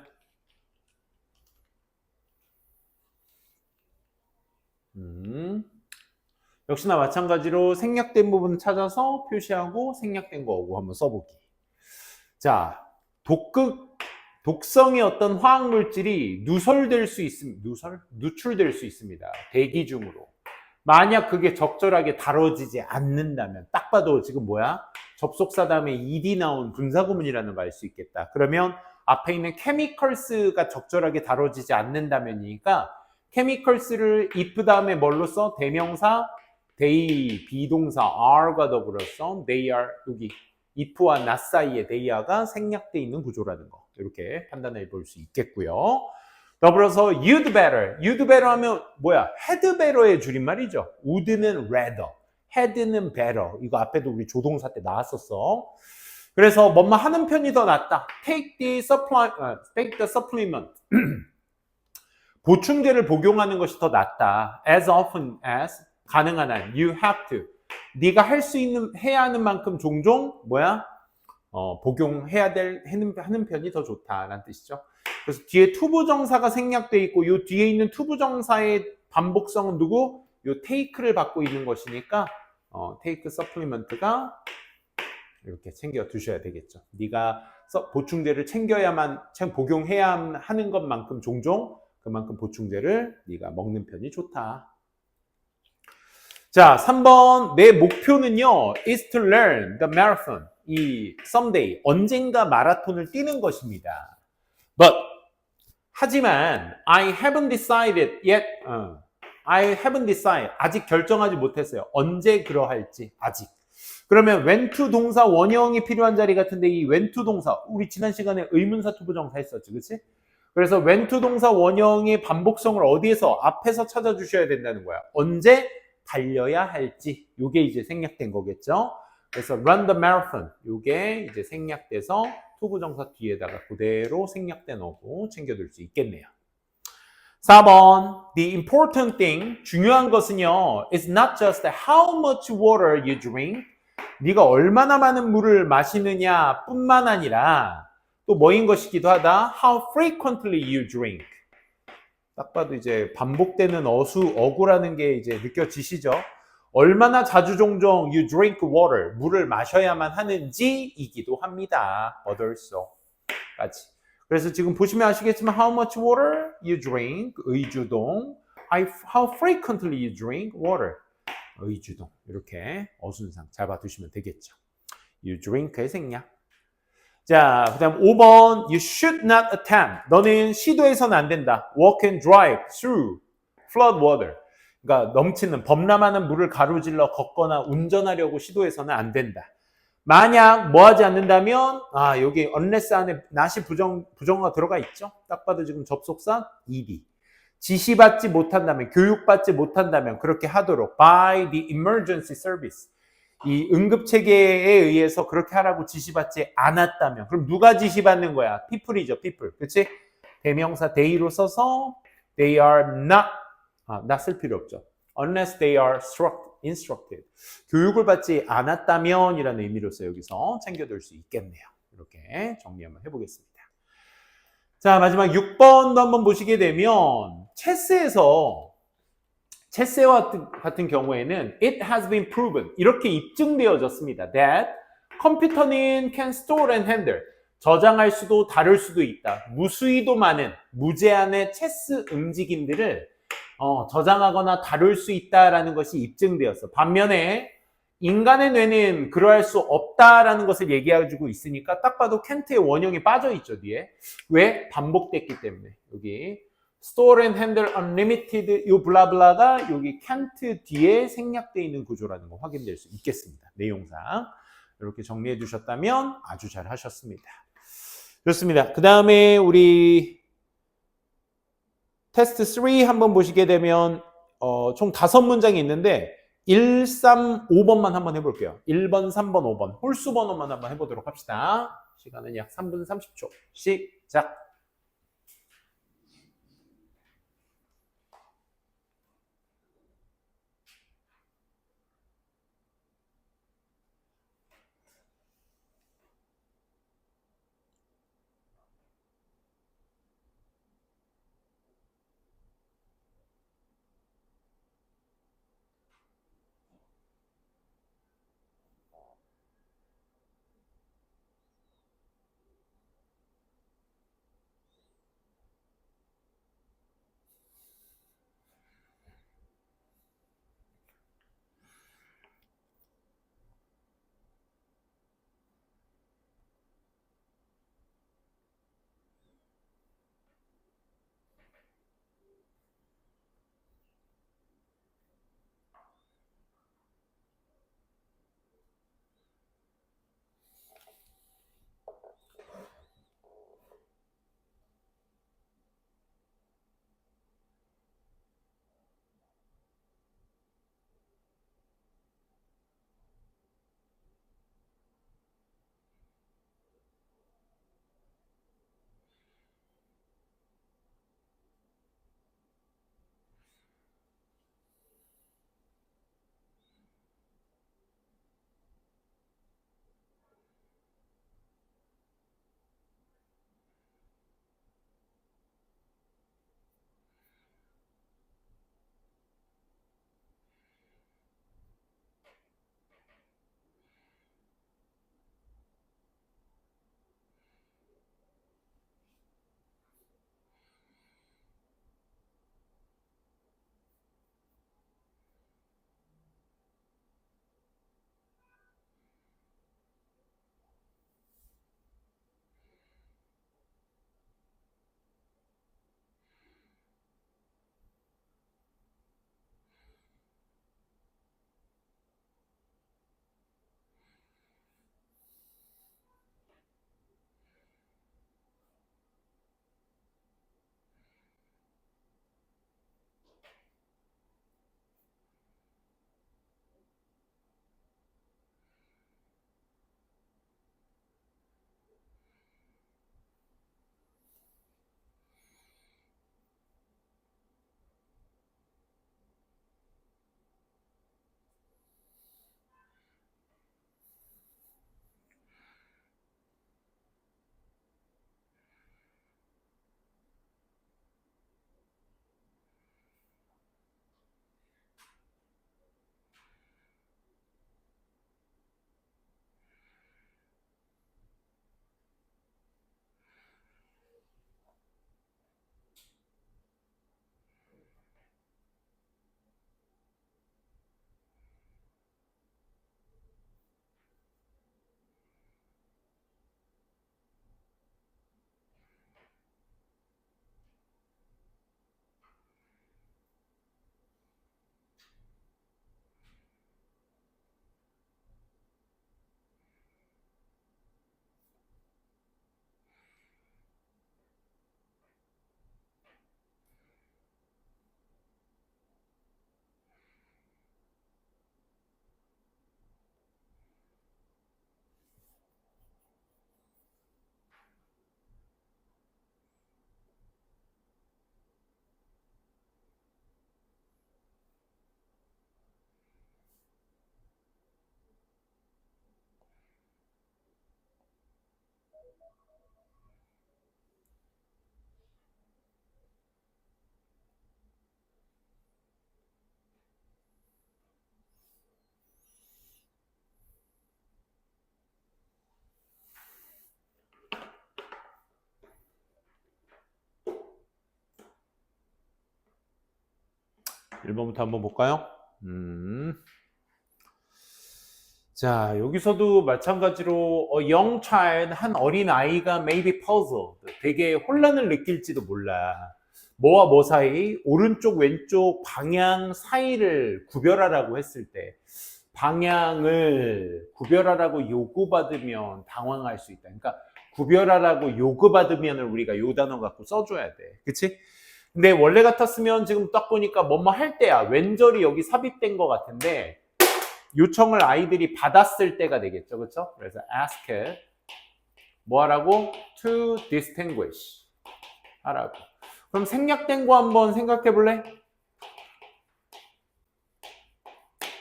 역시나 마찬가지로 생략된 부분 찾아서 표시하고 생략된 거고 한번 써보기. 자, 독성의 어떤 화학물질이 누설될 수 있습니다. 누출될 수 있습니다. 대기 중으로. 만약 그게 적절하게 다뤄지지 않는다면, 딱 봐도 지금 뭐야? 접속사 다음에 ed 나온 분사구문이라는 거 알 수 있겠다. 그러면 앞에 있는 chemicals가 적절하게 다뤄지지 않는다면이니까 chemicals를 if 다음에 뭘로 써? 대명사 they, 비동사 are과 더불어 써. they are, 여기 if와 not 사이에 they are가 생략되어 있는 구조라는 거, 이렇게 판단해 볼 수 있겠고요. 더불어서 you'd better 하면 뭐야? had better의 줄임말이죠. would는 rather, had는 better. 이거 앞에도 우리 조동사 때 나왔었어. 그래서 뭐뭐 하는 편이 더 낫다. take the supplement. 보충제를 복용하는 것이 더 낫다. as often as, 가능한 한. you have to. 네가 할 수 있는, 해야 하는 만큼 종종 뭐야? 복용해야 하는 편이 더 좋다라는 뜻이죠. 그래서 뒤에 투부정사가 생략되어 있고 요 뒤에 있는 투부정사의 반복성은 누구? 요 take를 받고 있는 것이니까 take supplement가 이렇게 챙겨 두셔야 되겠죠. 네가 보충제를 챙겨야만, 복용해야 하는 것만큼 종종 그만큼 보충제를 네가 먹는 편이 좋다. 자, 3번 내 목표는요 is to learn the marathon. 이 someday, 언젠가 마라톤을 뛰는 것입니다. But 하지만 I haven't decided yet. I haven't decided. 아직 결정하지 못했어요. 언제 그러할지 아직. 그러면 when to 동사 원형이 필요한 자리 같은데 이 when to 동사, 우리 지난 시간에 의문사 투부정사 했었지, 그렇지? 그래서 when to 동사 원형의 반복성을 어디에서, 앞에서 찾아주셔야 된다는 거야. 언제 달려야 할지, 요게 이제 생략된 거겠죠. 그래서 run the marathon, 요게 이제 생략돼서 투부정사 뒤에다가 그대로 생략된 어구 챙겨둘 수 있겠네요. 4번 the important thing, 중요한 것은요 is not just how much water you drink, 네가 얼마나 많은 물을 마시느냐 뿐만 아니라 또 뭐인 것이기도 하다. how frequently you drink. 딱 봐도 이제 반복되는 어구라는 게 이제 느껴지시죠? 얼마나 자주 종종 you drink water, 물을 마셔야만 하는지이기도 합니다. otherso까지. 그래서 지금 보시면 아시겠지만 how much water you drink, 의주동. how frequently you drink water, 의주동. 이렇게 어순상 잡아두시면 되겠죠. you drink의 생략. 자, 그 다음 5번 you should not attempt. 너는 시도해서는 안 된다. walk and drive through flood water. 그러니까 넘치는, 범람하는 물을 가로질러 걷거나 운전하려고 시도해서는 안 된다. 만약 뭐 하지 않는다면, 여기 unless 안에 not이 부정어가 들어가 있죠. 딱 봐도 지금 접속사 ed. 지시받지 못한다면, 교육받지 못한다면 그렇게 하도록 by the emergency service. 이 응급체계에 의해서 그렇게 하라고 지시받지 않았다면, 그럼 누가 지시받는 거야? people이죠, people. 그치? 대명사 they로 써서 they are not, not 쓸 필요 없죠. unless they are instructed. 교육을 받지 않았다면 이라는 의미로서 여기서 챙겨둘 수 있겠네요. 이렇게 정리 한번 해보겠습니다. 자, 마지막 6번도 한번 보시게 되면 체스와 같은 경우에는 it has been proven, 이렇게 입증되어졌습니다. that 컴퓨터는 can store and handle, 저장할 수도 다룰 수도 있다. 무수히도 많은, 무제한의 체스 움직임들을 저장하거나 다룰 수 있다라는 것이 입증되었어. 반면에 인간의 뇌는 그러할 수 없다라는 것을 얘기해주고 있으니까 딱 봐도 캔트의 원형이 빠져있죠, 뒤에. 왜? 반복됐기 때문에. 여기 store and handle unlimited 요 블라블라가 여기 캔트 뒤에 생략되어 있는 구조라는 거 확인될 수 있겠습니다. 내용상. 이렇게 정리해 주셨다면 아주 잘 하셨습니다. 좋습니다. 그 다음에 우리 테스트 3 한번 보시게 되면 총 5문장이 있는데 1, 3, 5번만 한번 해볼게요. 1번, 3번, 5번 홀수 번호만 한번 해보도록 합시다. 시간은 약 3분 30초. 시작. 1번부터 한번 볼까요? 자, 여기서도 마찬가지로 young child, 한 어린 아이가 may be puzzled, 되게 혼란을 느낄지도 몰라. 뭐와 뭐 사이, 오른쪽 왼쪽 방향 사이를 구별하라고 했을 때 방향을 구별하라고 요구받으면 당황할 수 있다. 그러니까 구별하라고 요구받으면 우리가 요 단어 갖고 써줘야 돼. 그치? 근데 원래 같았으면 지금 딱 보니까 뭐뭐 할 때야. 왼절이 여기 삽입된 것 같은데 요청을 아이들이 받았을 때가 되겠죠. 그렇죠? 그래서 ask 뭐 하라고? to distinguish 하라고. 그럼 생략된 거 한번 생각해 볼래?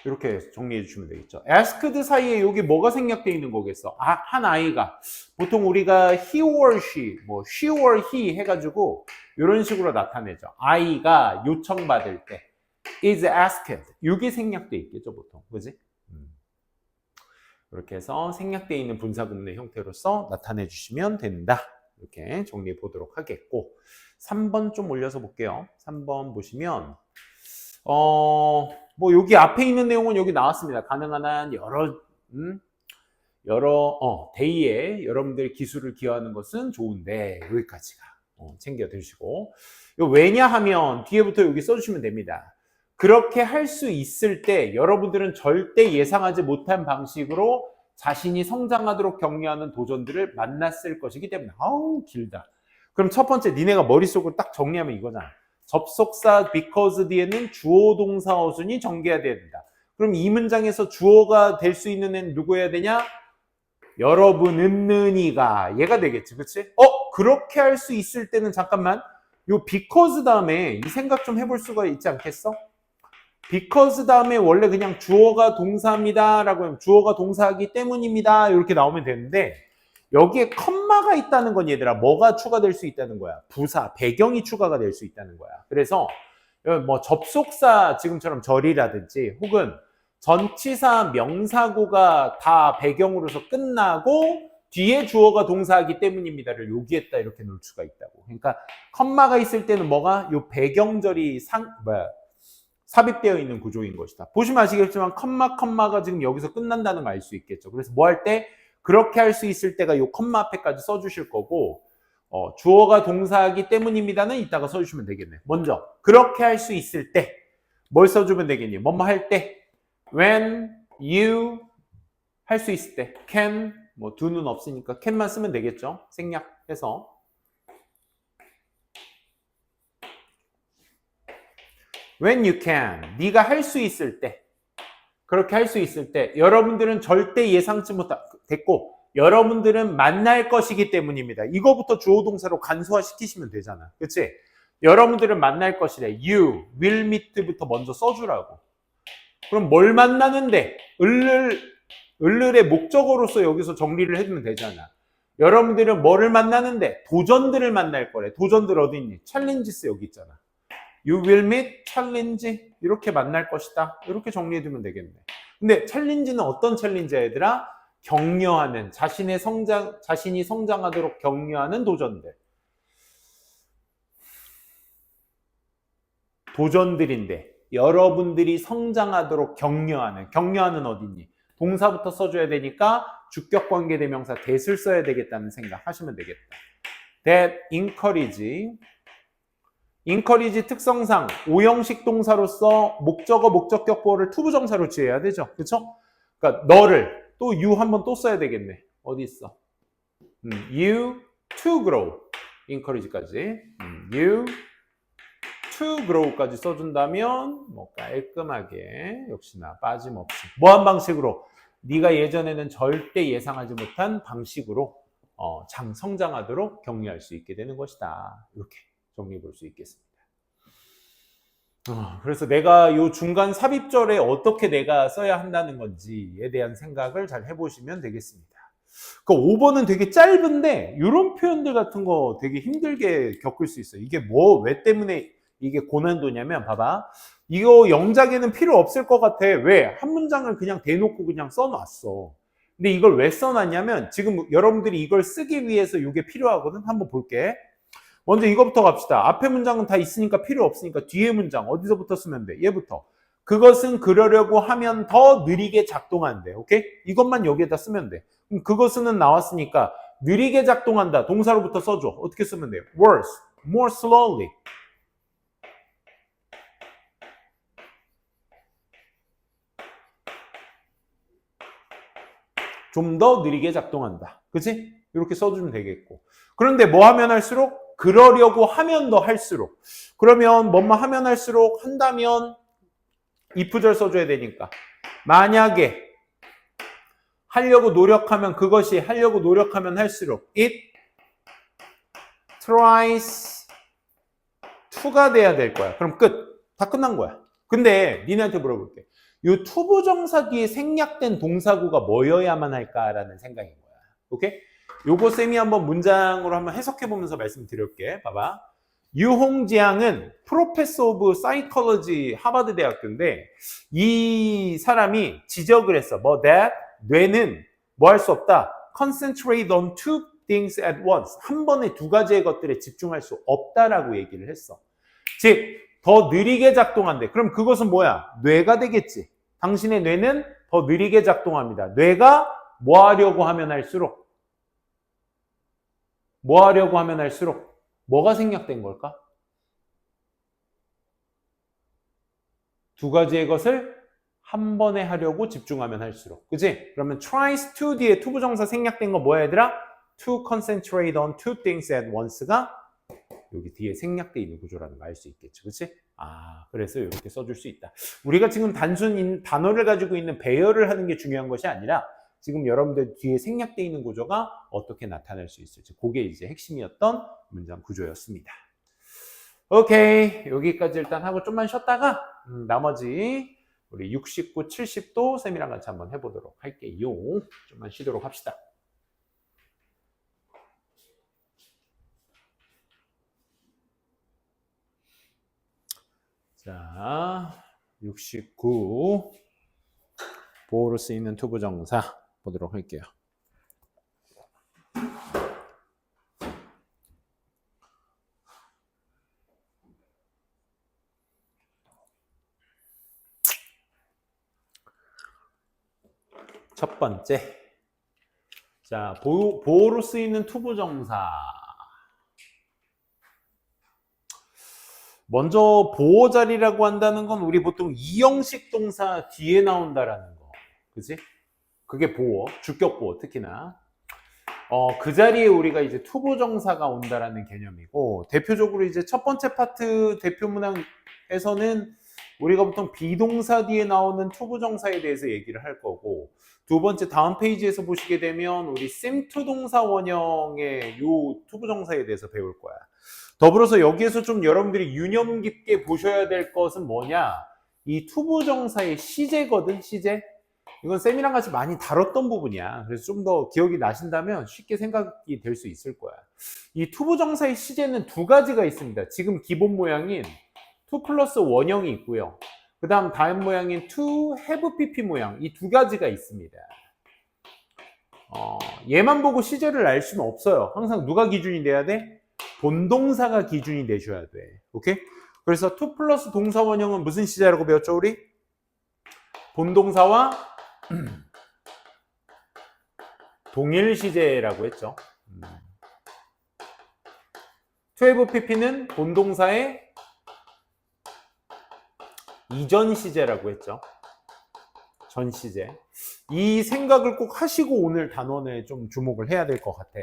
이렇게 정리해 주시면 되겠죠. asked 사이에 여기 뭐가 생략되어 있는 거겠어? 한 아이가 보통 우리가 he or she, 뭐 she or he 해가지고 이런 식으로 나타내죠. 아이가 요청받을 때 is asked 이게 생략되어 있겠죠, 보통. 그지? 이렇게 해서 생략되어 있는 분사구문의 형태로서 나타내 주시면 된다. 이렇게 정리해 보도록 하겠고 3번 좀 올려서 볼게요. 3번 보시면 뭐 여기 앞에 있는 내용은 여기 나왔습니다. 가능한 한 여러 데이에 여러분들 기술을 기여하는 것은 좋은데 여기까지가 챙겨 드시고 왜냐하면 뒤에부터 여기 써주시면 됩니다. 그렇게 할 수 있을 때 여러분들은 절대 예상하지 못한 방식으로 자신이 성장하도록 격려하는 도전들을 만났을 것이기 때문에 아우 길다. 그럼 첫 번째 니네가 머릿속으로 딱 정리하면 이거잖아. 접속사 because 뒤에는 주어 동사 어순이 전개해야 된다. 그럼 이 문장에서 주어가 될 수 있는 애는 누구여야 되냐? 여러분은 느니가 얘가 되겠지. 그치? 그렇게 할 수 있을 때는 잠깐만 요 because 다음에 이 생각 좀 해볼 수가 있지 않겠어? because 다음에 원래 그냥 주어가 동사입니다 라고 하면 주어가 동사이기 때문입니다 이렇게 나오면 되는데 여기에 컴마가 있다는 건 얘들아 뭐가 추가될 수 있다는 거야? 부사, 배경이 추가가 될 수 있다는 거야. 그래서 뭐 접속사 지금처럼 절이라든지 혹은 전치사 명사구가 다 배경으로서 끝나고 뒤에 주어가 동사이기 때문입니다를 여기에다 이렇게 놓을 수가 있다고. 그러니까 컴마가 있을 때는 뭐가? 요 배경절이 삽입되어 있는 구조인 것이다. 보시면 아시겠지만 컴마가 지금 여기서 끝난다는 걸 알 수 있겠죠. 그래서 뭐 할 때? 그렇게 할 수 있을 때가 요 컴마 앞에까지 써주실 거고 주어가 동사이기 때문입니다는 이따가 써주시면 되겠네. 먼저 그렇게 할 수 있을 때 뭘 써주면 되겠니? 뭐뭐 할 때 when you 할 수 있을 때 can 뭐 do는 없으니까 can만 쓰면 되겠죠. 생략해서 when you can 네가 할 수 있을 때 그렇게 할 수 있을 때 여러분들은 절대 예상치 못했고 여러분들은 만날 것이기 때문입니다. 이거부터 주어 동사로 간소화 시키시면 되잖아. 그치? 여러분들은 만날 것이래. You will meet부터 먼저 써주라고. 그럼 뭘 만나는데? 을의 목적어로서 여기서 정리를 해주면 되잖아. 여러분들은 뭐를 만나는데? 도전들을 만날 거래. 도전들 어디 있니? 챌린지스 여기 있잖아. You will meet challenge 이렇게 만날 것이다. 이렇게 정리해두면 되겠네. 근데 챌린지는 어떤 챌린지야 얘들아? 격려하는 자신이 성장하도록 격려하는 도전들인데 여러분들이 성장하도록 격려하는 어디니? 동사부터 써줘야 되니까 주격관계 대명사 that을 써야 되겠다는 생각 하시면 되겠다. That encourage 특성상 오형식 동사로서 목적어, 목적격 보호를 투부정사로 취해야 되죠. 그렇죠? 그러니까 너를 또 you 한번 또 써야 되겠네. 어디 있어? you to grow encourage까지 you to grow까지 써준다면 뭐 깔끔하게 역시나 빠짐없이 뭐한 방식으로 네가 예전에는 절대 예상하지 못한 방식으로 성장하도록 격려할 수 있게 되는 것이다. 이렇게 정리해 볼 수 있겠습니다. 그래서 내가 이 중간 삽입절에 어떻게 내가 써야 한다는 건지에 대한 생각을 잘 해보시면 되겠습니다. 그 5번은 되게 짧은데 이런 표현들 같은 거 되게 힘들게 겪을 수 있어요. 이게 왜 때문에 이게 고난도냐면 봐봐. 이거 영작에는 필요 없을 것 같아. 왜? 한 문장을 그냥 대놓고 그냥 써놨어. 근데 이걸 왜 써놨냐면 지금 여러분들이 이걸 쓰기 위해서 이게 필요하거든. 한번 볼게. 먼저 이거부터 갑시다. 앞에 문장은 다 있으니까 필요 없으니까 뒤에 문장 어디서부터 쓰면 돼? 얘부터. 그것은 그러려고 하면 더 느리게 작동한대. 오케이? 이것만 여기에다 쓰면 돼. 그럼 그것은 나왔으니까 느리게 작동한다. 동사로부터 써줘. 어떻게 쓰면 돼요? worse, more slowly. 좀 더 느리게 작동한다. 그치? 이렇게 써주면 되겠고. 그런데 뭐 하면 할수록? 그러려고 하면 더 할수록. 그러면 뭐만 하면 할수록 한다면 if절 써줘야 되니까. 만약에 하려고 노력하면 그것이 하려고 노력하면 할수록 it tries to가 돼야 될 거야. 그럼 끝. 다 끝난 거야. 근데 니네한테 물어볼게. 이 투부정사 뒤에 생략된 동사구가 뭐여야만 할까라는 생각인 거야. 오케이? 요거 쌤이 한번 문장으로 한번 해석해 보면서 말씀드릴게. 봐봐. 유홍지양은 프로페서 오브 사이콜로지 하버드 대학교인데 이 사람이 지적을 했어. 뭐 that 뇌는 뭐 할 수 없다. concentrate on two things at once. 한 번에 두 가지의 것들에 집중할 수 없다라고 얘기를 했어. 즉, 더 느리게 작동한대. 그럼 그것은 뭐야? 뇌가 되겠지. 당신의 뇌는 더 느리게 작동합니다. 뇌가 뭐 하려고 하면 할수록 뭐가 생략된 걸까? 두 가지의 것을 한 번에 하려고 집중하면 할수록. 그치? 그러면 tries to 뒤에 투부정사 생략된 거 뭐야 얘들아? to concentrate on two things at once가 여기 뒤에 생략되어 있는 구조라는 거 알 수 있겠죠. 그치? 그래서 이렇게 써줄 수 있다. 우리가 지금 단순 단어를 가지고 있는 배열을 하는 게 중요한 것이 아니라 지금 여러분들 뒤에 생략되어 있는 구조가 어떻게 나타날 수 있을지 그게 이제 핵심이었던 문장 구조였습니다. 오케이. 여기까지 일단 하고 좀만 쉬었다가 나머지 우리 69, 70도 쌤이랑 같이 한번 해보도록 할게요. 좀만 쉬도록 합시다. 자, 69 보호로 쓰이는 투부정사 보도록 할게요. 첫 번째, 자, 보호로 쓰이는 투부정사. 먼저 보호자리라고 한다는 건 우리 보통 이형식 동사 뒤에 나온다라는 거. 그치? 그게 보호, 주격 보호 특히나. 그 자리에 우리가 이제 투부정사가 온다라는 개념이고, 대표적으로 이제 첫 번째 파트 대표 문항에서는 우리가 보통 비동사 뒤에 나오는 투부정사에 대해서 얘기를 할 거고, 두 번째 다음 페이지에서 보시게 되면 우리 sim2 동사 원형의 요 투부정사에 대해서 배울 거야. 더불어서 여기에서 좀 여러분들이 유념 깊게 보셔야 될 것은 뭐냐? 이 투부정사의 시제거든, 시제. 이건 쌤이랑 같이 많이 다뤘던 부분이야. 그래서 좀 더 기억이 나신다면 쉽게 생각이 될 수 있을 거야. 이 투부정사의 시제는 두 가지가 있습니다. 지금 기본 모양인 to 플러스 원형이 있고요. 그 다음 모양인 to have pp 모양, 이 두 가지가 있습니다. 얘만 보고 시제를 알 수는 없어요. 항상 누가 기준이 돼야 돼? 본동사가 기준이 되셔야 돼. 오케이? 그래서 to 플러스 동사 원형은 무슨 시제라고 배웠죠, 우리? 본동사와 동일 시제라고 했죠. to have pp는 본동사의 이전 시제라고 했죠. 전 시제. 이 생각을 꼭 하시고 오늘 단원에 좀 주목을 해야 될 것 같아.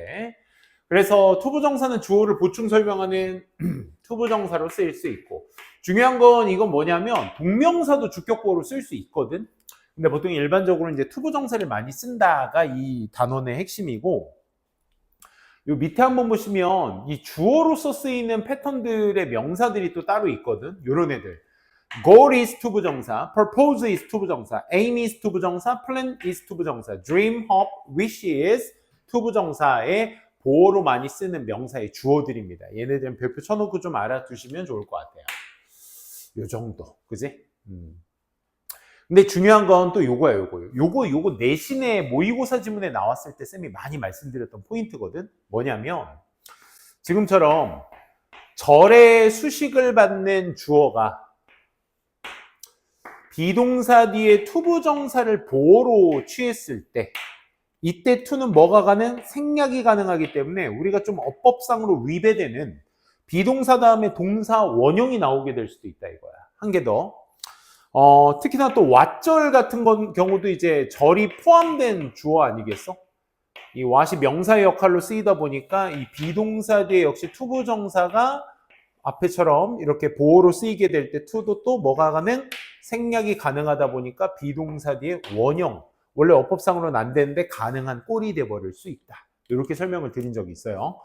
그래서 투부정사는 주어를 보충 설명하는 투부정사로 쓰일 수 있고, 중요한 건 이건 뭐냐면 동명사도 주격보호로 쓸 수 있거든. 근데 보통 일반적으로 이제 투부정사를 많이 쓴다가 이 단원의 핵심이고, 요 밑에 한번 보시면 이 주어로서 쓰이는 패턴들의 명사들이 또 따로 있거든. 요런 애들. goal is 투부정사, purpose is 투부정사, aim is 투부정사, plan is 투부정사, dream, hope, wish is 투부정사의 보호로 많이 쓰는 명사의 주어들입니다. 얘네들은 별표 쳐놓고 좀 알아두시면 좋을 것 같아요. 요 정도, 그지? 근데 중요한 건 또 요거야, 요거 내신의 모의고사 지문에 나왔을 때 쌤이 많이 말씀드렸던 포인트거든. 뭐냐면 지금처럼 절의 수식을 받는 주어가 비동사 뒤에 투부정사를 보어로 취했을 때 이때 to는 뭐가 가능? 생략이 가능하기 때문에 우리가 좀 어법상으로 위배되는 비동사 다음에 동사 원형이 나오게 될 수도 있다 이거야. 한 개 더. 특히나 또 왓절 같은 경우도 이제 절이 포함된 주어 아니겠어? 이 what이 명사의 역할로 쓰이다 보니까 이 비동사 뒤에 역시 투부정사가 앞에처럼 이렇게 보어로 쓰이게 될 때 to도 또 뭐가 가능? 생략이 가능하다 보니까 비동사 뒤에 원형, 원래 어법상으로는 안 되는데 가능한 꼴이 돼버릴 수 있다. 이렇게 설명을 드린 적이 있어요.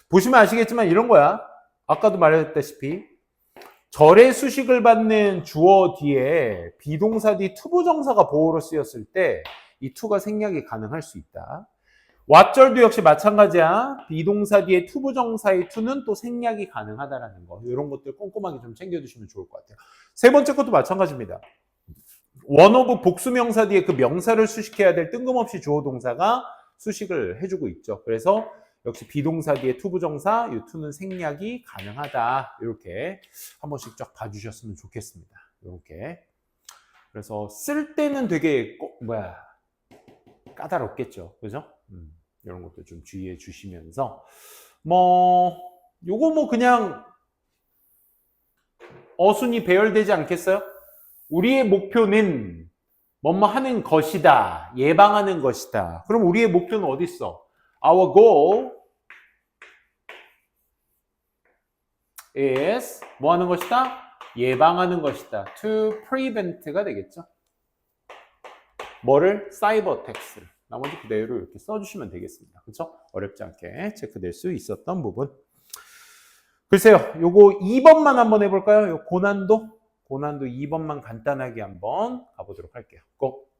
보시면 아시겠지만 이런 거야. 아까도 말했다시피 절의 수식을 받는 주어 뒤에 비동사 뒤 투부정사가 보어로 쓰였을 때 이 to가 생략이 가능할 수 있다. 왓절도 역시 마찬가지야. 비동사 뒤에 투부정사의 to는 또 생략이 가능하다라는 거. 이런 것들 꼼꼼하게 좀 챙겨두시면 좋을 것 같아요. 세 번째 것도 마찬가지입니다. 원어브 복수명사 뒤에 그 명사를 수식해야 될 뜬금없이 주어 동사가 수식을 해주고 있죠. 그래서 역시 비동사 뒤에 투부정사, 이 to는 생략이 가능하다. 이렇게 한 번씩 쫙 봐주셨으면 좋겠습니다. 이렇게. 그래서 쓸 때는 되게 까다롭겠죠. 그죠? 이런 것도 좀 주의해 주시면서 요거 그냥 어순이 배열되지 않겠어요? 우리의 목표는 뭐뭐 하는 것이다. 예방하는 것이다. 그럼 우리의 목표는 어디 있어? Our goal is 뭐 하는 것이다? 예방하는 것이다. To prevent가 되겠죠. 뭐를? 사이버 어택스를. 나머지 그대로 이렇게 써주시면 되겠습니다. 그렇죠? 어렵지 않게 체크될 수 있었던 부분. 글쎄요, 요거 2번만 한번 해볼까요? 요 고난도 2번만 간단하게 한번 가보도록 할게요. 고!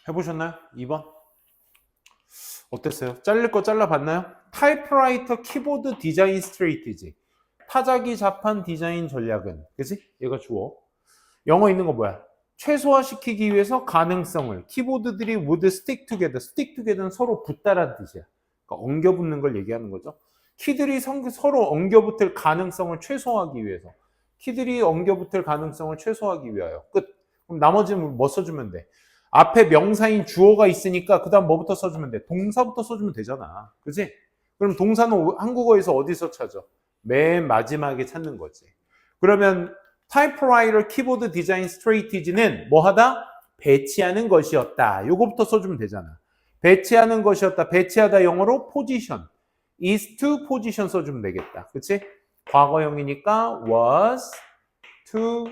해보셨나요? 2번? 어땠어요? 잘릴 거 잘라봤나요? 타이프라이터 키보드 디자인 스트레이티지. 타자기 자판 디자인 전략은, 그치? 얘가 주어. 영어 있는 거 뭐야? 최소화시키기 위해서 가능성을, 키보드들이 would stick together. stick together는 서로 붙다라는 뜻이야. 그러니까 엉겨붙는 걸 얘기하는 거죠. 키들이 서로 엉겨붙을 가능성을 최소화하기 위해서. 키들이 엉겨붙을 가능성을 최소화하기 위하여. 끝. 그럼 나머지는 뭐 써주면 돼? 앞에 명사인 주어가 있으니까 그 다음 뭐부터 써주면 돼? 동사부터 써주면 되잖아. 그치? 그럼 동사는 한국어에서 어디서 찾아? 맨 마지막에 찾는 거지. 그러면 타이프라이터 키보드 디자인 스트레이티지는 뭐 하다? 배치하는 것이었다. 요거부터 써주면 되잖아. 배치하는 것이었다. 배치하다 영어로 position. is to position 써주면 되겠다. 그치? 과거형이니까 was to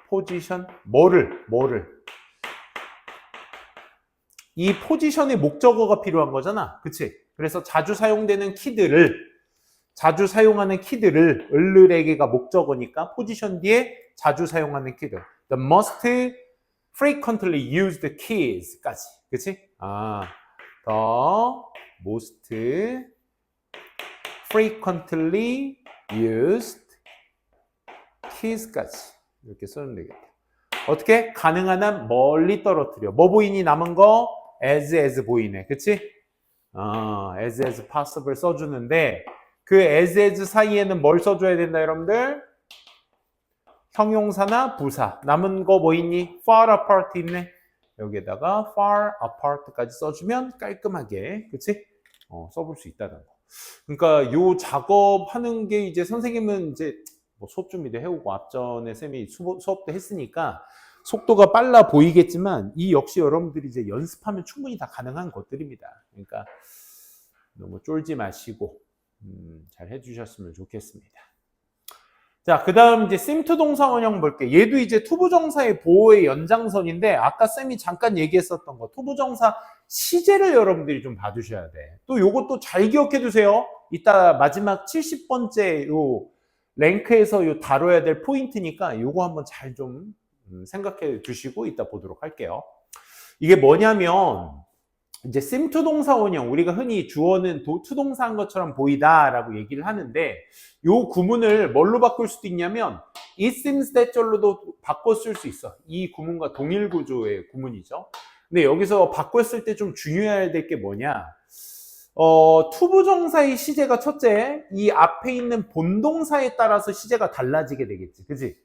position. 뭐를? 이 포지션의 목적어가 필요한 거잖아. 그치? 그래서 자주 사용하는 키들을 을르에게가 목적어니까 포지션 뒤에 자주 사용하는 키들. The most frequently used keys까지. 그치? The most frequently used keys까지. 이렇게 써주면 되겠다. 어떻게? 가능한 한 멀리 떨어뜨려. 뭐 보이니? 남은 거? as 보이네. 그치? as possible 써주는데 그 as 사이에는 뭘 써줘야 된다 여러분들? 형용사나 부사. 남은 거 뭐 있니? far apart 있네. 여기에다가 far apart까지 써주면 깔끔하게 그치? 써볼 수 있다는 거. 그러니까 요 작업하는 게 이제 선생님은 이제 뭐 수업 준비도 해오고 앞전에 쌤이 수업도 했으니까 속도가 빨라 보이겠지만 이 역시 여러분들이 이제 연습하면 충분히 다 가능한 것들입니다. 그러니까 너무 쫄지 마시고 잘 해주셨으면 좋겠습니다. 자, 그 다음 이제 sim2 동사 원형 볼게. 얘도 이제 투부정사의 보호의 연장선인데 아까 쌤이 잠깐 얘기했었던 거 투부정사 시제를 여러분들이 좀 봐주셔야 돼. 또 요것도 잘 기억해 두세요. 이따 마지막 70번째 요 랭크에서 요 다뤄야 될 포인트니까 요거 한번 잘 좀 생각해 두시고 이따 보도록 할게요. 이게 뭐냐면 이제 sim2 동사 원형 우리가 흔히 주어는 투동사한 것처럼 보이다라고 얘기를 하는데 요 구문을 뭘로 바꿀 수도 있냐면 it seems that절로도 바꿔 쓸 수 있어. 이 구문과 동일 구조의 구문이죠. 근데 여기서 바꿨을 때 좀 중요해야 될 게 뭐냐? 투부정사의 시제가 첫째, 이 앞에 있는 본동사에 따라서 시제가 달라지게 되겠지. 그지?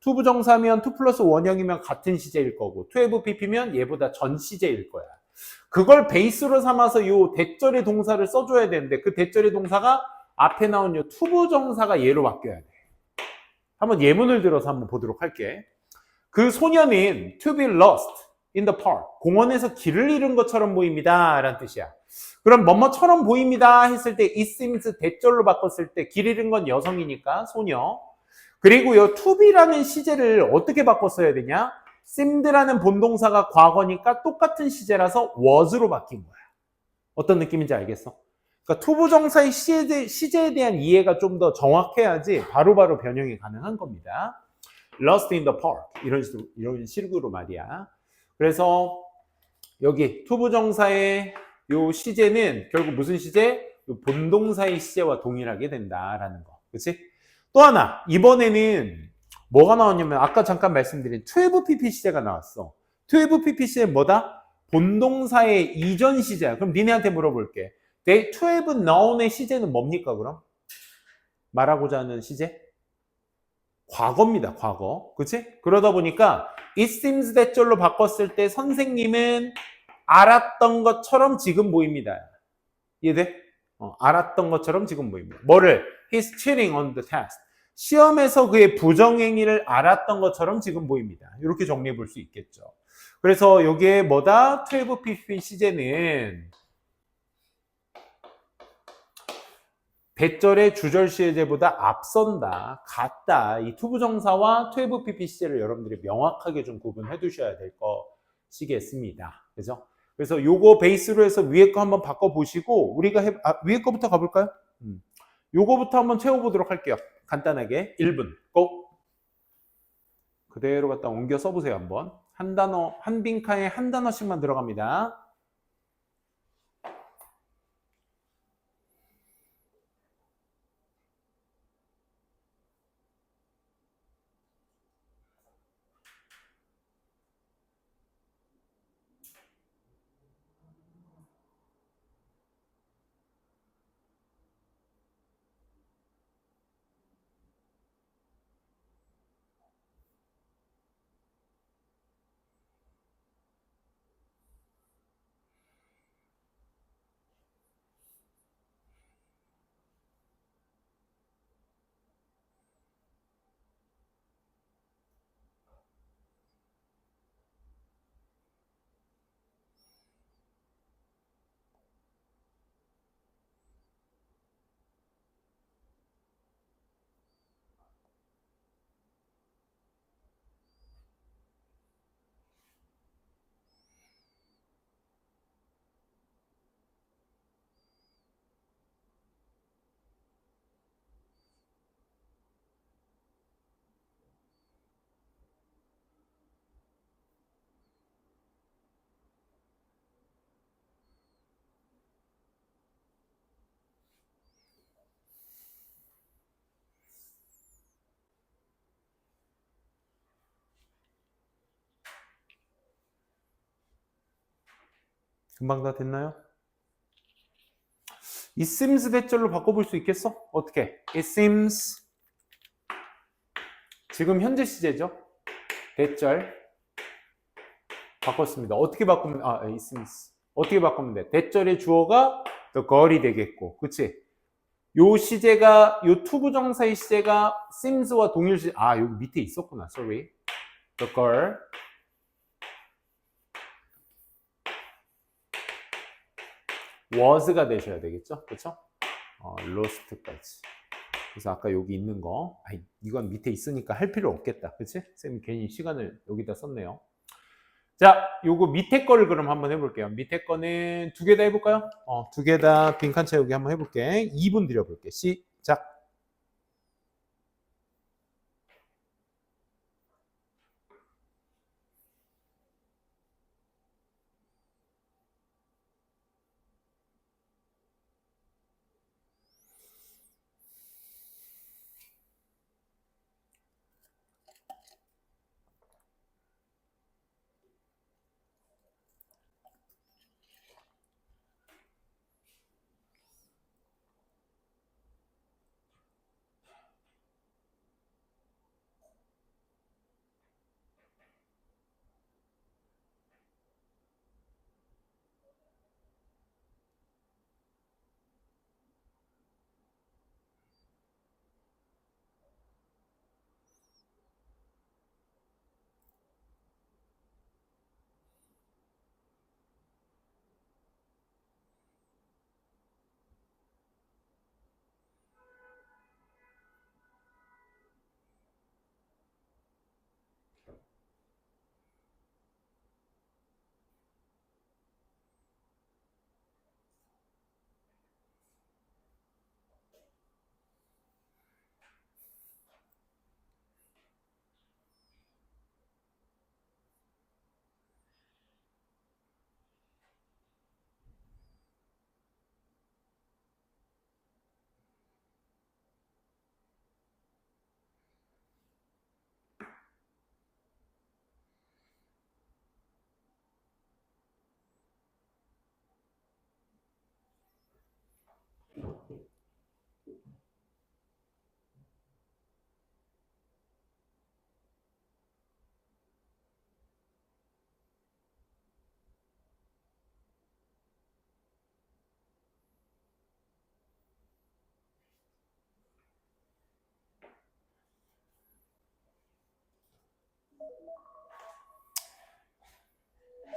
투부정사면 2 플러스 원형이면 같은 시제일 거고 2FPP면 얘보다 전 시제일 거야. 그걸 베이스로 삼아서 요 대절의 동사를 써줘야 되는데 그 대절의 동사가 앞에 나온 요 투부정사가 얘로 바뀌어야 돼. 한번 예문을 들어서 한번 보도록 할게. 그 소년은 to be lost in the park. 공원에서 길을 잃은 것처럼 보입니다. 라는 뜻이야. 그럼 뭐뭐처럼 보입니다 했을 때 it seems 대절로 바꿨을 때 길 잃은 건 여성이니까 소녀. 그리고 요 to be라는 시제를 어떻게 바꿨어야 되냐? seemed라는 본동사가 과거니까 똑같은 시제라서 was로 바뀐 거야. 어떤 느낌인지 알겠어? 그러니까 투부정사의 시제에 대한 이해가 좀 더 정확해야지 바로바로 변형이 가능한 겁니다. Lost in the park 이런 식으로 말이야. 그래서 여기 투부정사의 요 시제는 결국 무슨 시제? 요 본동사의 시제와 동일하게 된다라는 거. 그렇지? 또 하나 이번에는 뭐가 나왔냐면 아까 잠깐 말씀드린 12PP 시제가 나왔어. 12PP 시제는 뭐다? 본동사의 이전 시제야. 그럼 니네한테 물어볼게. They 12 known의 시제는 뭡니까 그럼? 말하고자 하는 시제? 과거입니다. 과거. 그치? 그러다 보니까 it seems that절로 바꿨을 때 선생님은 알았던 것처럼 지금 보입니다. 이해돼? 알았던 것처럼 지금 보입니다. 뭐를? He's cheating on the test. 시험에서 그의 부정행위를 알았던 것처럼 지금 보입니다. 이렇게 정리해 볼 수 있겠죠. 그래서 여기에 뭐다? 12PP 시제는 대절의 주절 시제보다 앞선다, 같다. 이 투부정사와 12PP 시제를 여러분들이 명확하게 좀 구분해 두셔야 될 것이겠습니다. 그죠? 그래서 요거 베이스로 해서 위에 거 한번 바꿔보시고 우리가 위에 거부터 가볼까요? 요거부터 한번 채워보도록 할게요. 간단하게 1분 꼭 그대로 갖다 옮겨 써보세요. 한번 한 단어 한 빈칸에 한 단어씩만 들어갑니다. 금방 다 됐나요? It seems 대절로 바꿔볼 수 있겠어? 어떻게? It seems 지금 현재 시제죠? 대절 바꿨습니다. 어떻게 바꾸면 it seems 어떻게 바꾸면 돼? 대절의 주어가 the girl이 되겠고, 그치? 요 시제가 요 투부정사의 시제가 seems와 동일시 여기 밑에 있었구나. Sorry. The girl was가 되셔야 되겠죠? 그쵸? lost까지. 그래서 아까 여기 있는 거, 이건 밑에 있으니까 할 필요 없겠다. 그치? 쌤이 괜히 시간을 여기다 썼네요. 자, 요거 밑에 거를 그럼 한번 해볼게요. 밑에 거는 두 개 다 해볼까요? 두 개 다 빈칸 채우기 한번 해볼게. 2분 드려볼게. 시작.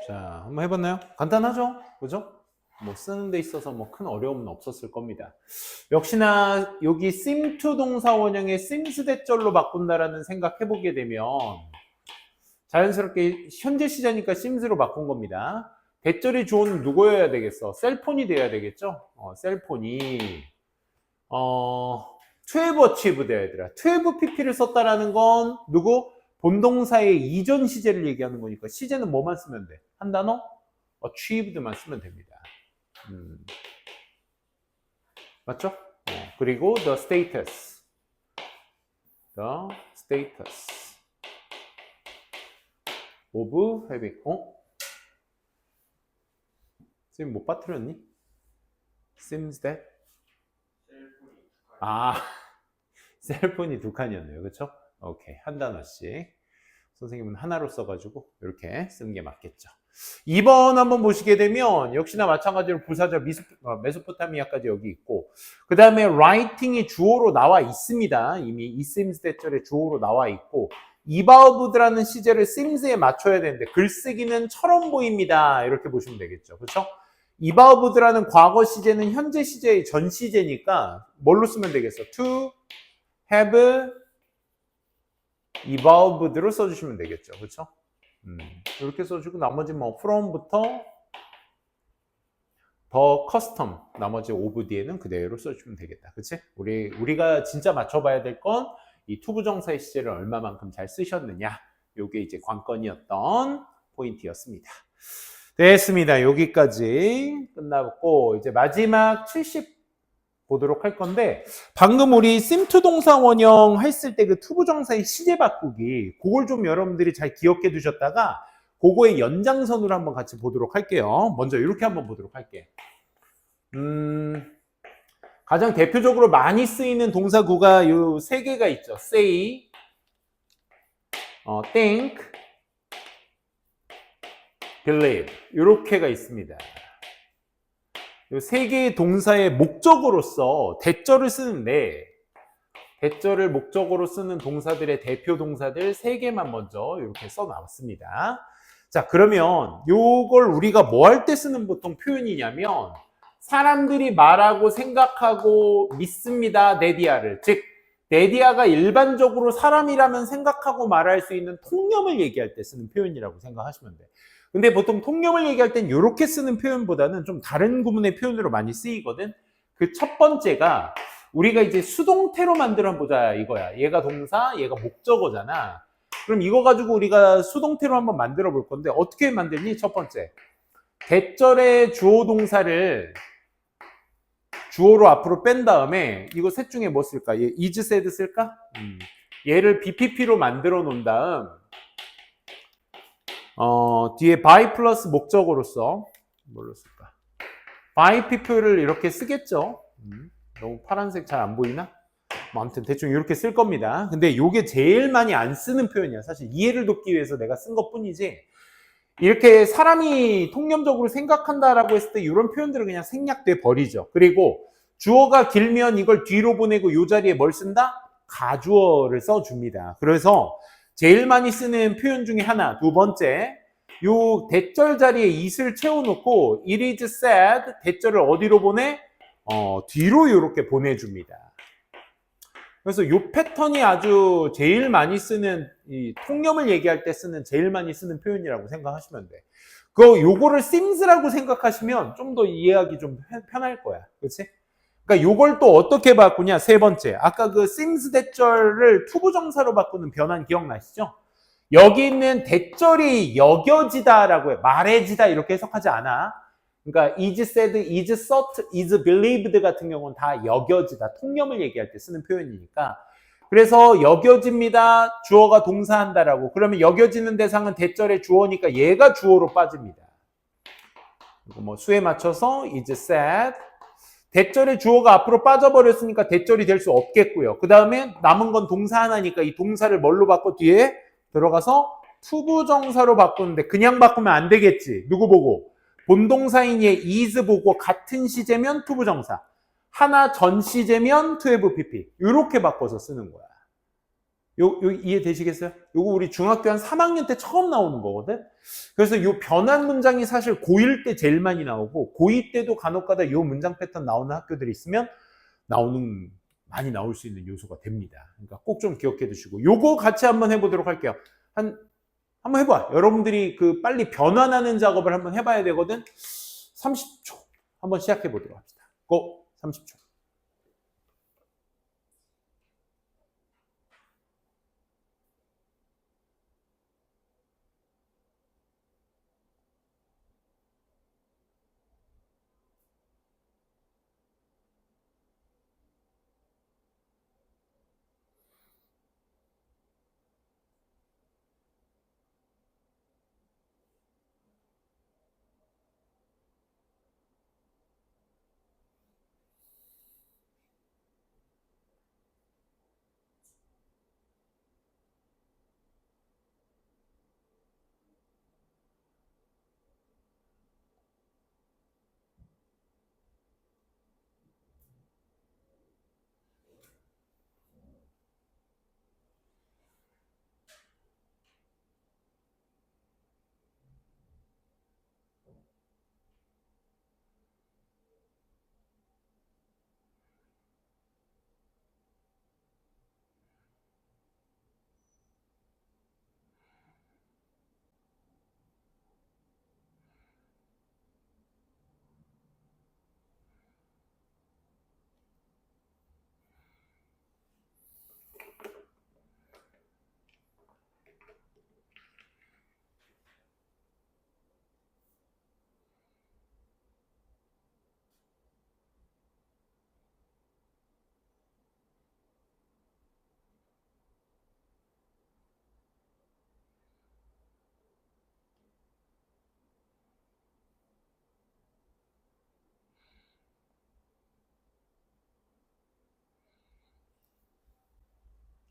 자, 한번 해봤나요? 간단하죠? 그죠? 뭐 쓰는 데 있어서 뭐 큰 어려움은 없었을 겁니다. 역시나 여기 seem to 동사 원형의 seems 대절로 바꾼다라는 생각 해보게 되면 자연스럽게 현재 시제니까 seems로 바꾼 겁니다. 대절의 주어는 누구여야 되겠어? 셀폰이 돼야 되겠죠? 셀폰이 to have achieved 얘들아. to have pp를 썼다라는 건 누구? 본동사의 이전 시제를 얘기하는 거니까 시제는 뭐만 쓰면 돼? 한 단어? achieved만 쓰면 됩니다. 맞죠? 그리고 the status of having 쌤 못 빠뜨렸니? seems that 셀폰이 두 칸이었네요. 그쵸? 오케이. 한 단어씩. 선생님은 하나로 써가지고 이렇게 쓰는 게 맞겠죠. 2번 한번 보시게 되면 역시나 마찬가지로 부사절 메소포타미아까지 여기 있고 그 다음에 writing이 주어로 나와 있습니다. 이미 이 seems 대절의 주어로 나와 있고 evolved라는 시제를 seems에 맞춰야 되는데 글쓰기는 처럼 보입니다. 이렇게 보시면 되겠죠. 그렇죠? evolved라는 과거 시제는 현재 시제의 전 시제니까 뭘로 쓰면 되겠어? to have evolved로 써주시면 되겠죠. 그렇죠? 이렇게 써주고 나머지 뭐 from부터 더 custom 나머지 of 뒤에는 그대로 써주시면 되겠다. 그치? 우리가 진짜 맞춰봐야 될 건 이 투부정사의 시제를 얼마만큼 잘 쓰셨느냐. 요게 이제 관건이었던 포인트였습니다. 됐습니다. 여기까지 끝나고 이제 마지막 70 보도록 할 건데 방금 우리 seem to 동사 원형 했을 때 그 투부정사의 시제 바꾸기 그걸 좀 여러분들이 잘 기억해 두셨다가 그거의 연장선으로 한번 같이 보도록 할게요. 먼저 이렇게 한번 보도록 할게. 가장 대표적으로 많이 쓰이는 동사구가 요 세 개가 있죠. say, think, believe. 이렇게가 있습니다. 요 세 개의 동사의 목적으로서 대절을 쓰는데, 대절을 목적으로 쓰는 동사들의 대표 동사들 세 개만 먼저 이렇게 써놨습니다. 자, 그러면 요걸 우리가 뭐 할 때 쓰는 보통 표현이냐면, 사람들이 말하고 생각하고 믿습니다. 네디아를. 즉, 네디아가 일반적으로 사람이라면 생각하고 말할 수 있는 통념을 얘기할 때 쓰는 표현이라고 생각하시면 돼요. 근데 보통 통념을 얘기할 땐 이렇게 쓰는 표현보다는 좀 다른 구문의 표현으로 많이 쓰이거든. 그 첫 번째가 우리가 이제 수동태로 만들어 보자 이거야. 얘가 동사, 얘가 목적어잖아. 그럼 이거 가지고 우리가 수동태로 한번 만들어 볼 건데 어떻게 만들니? 첫 번째. 대절의 주어 동사를 주어로 앞으로 뺀 다음에 이거 셋 중에 뭐 쓸까? 얘 is said 쓸까? 얘를 BPP로 만들어 놓은 다음 뒤에 by 플러스 목적어로서 뭘로 쓸까? by PP를 이렇게 쓰겠죠. 너무 파란색 잘 안 보이나? 뭐 아무튼 대충 이렇게 쓸 겁니다. 근데 이게 제일 많이 안 쓰는 표현이야. 사실 이해를 돕기 위해서 내가 쓴 것뿐이지 이렇게 사람이 통념적으로 생각한다라고 했을 때 이런 표현들은 그냥 생략돼 버리죠. 그리고 주어가 길면 이걸 뒤로 보내고 이 자리에 뭘 쓴다? 가주어를 써줍니다. 그래서 제일 많이 쓰는 표현 중에 하나, 두 번째, 요 대절 자리에 it을 채워놓고 it is said 대절을 어디로 보내? 뒤로 이렇게 보내줍니다. 그래서 이 패턴이 아주 제일 많이 쓰는 이 통념을 얘기할 때 쓰는 제일 많이 쓰는 표현이라고 생각하시면 돼. 요거를 sims라고 생각하시면 좀 더 이해하기 좀 편할 거야. 그렇지? 그러니까 요걸 또 어떻게 바꾸냐? 세 번째. 아까 그 sims 대절을 투부정사로 바꾸는 변환 기억나시죠? 여기 있는 대절이 여겨지다라고 해. 말해지다 이렇게 해석하지 않아. 그러니까 is said, is thought, is believed 같은 경우는 다 여겨지다, 통념을 얘기할 때 쓰는 표현이니까. 그래서 여겨집니다. 주어가 동사한다라고. 그러면 여겨지는 대상은 대절의 주어니까 얘가 주어로 빠집니다. 뭐 수에 맞춰서 is said. 대절의 주어가 앞으로 빠져버렸으니까 대절이 될 수 없겠고요. 그 다음에 남은 건 동사 하나니까 이 동사를 뭘로 바꿔 뒤에 들어가서 투부정사로 바꾸는데 그냥 바꾸면 안 되겠지. 누구 보고? 본동사인 얘 is 보고 같은 시제면 투부정사, 하나 전 시제면 to have pp 이렇게 바꿔서 쓰는 거야. 요 이해되시겠어요? 요거 우리 중학교 한 3학년 때 처음 나오는 거거든. 그래서 요 변환 문장이 사실 고1 때 제일 많이 나오고 고2 때도 간혹가다 요 문장 패턴 나오는 학교들이 있으면 많이 나올 수 있는 요소가 됩니다. 그러니까 꼭 좀 기억해 두시고 요거 같이 한번 해보도록 할게요. 한번 해봐. 여러분들이 그 빨리 변환하는 작업을 한번 해봐야 되거든. 30초 한번 시작해 보도록 합시다. 고! 30초.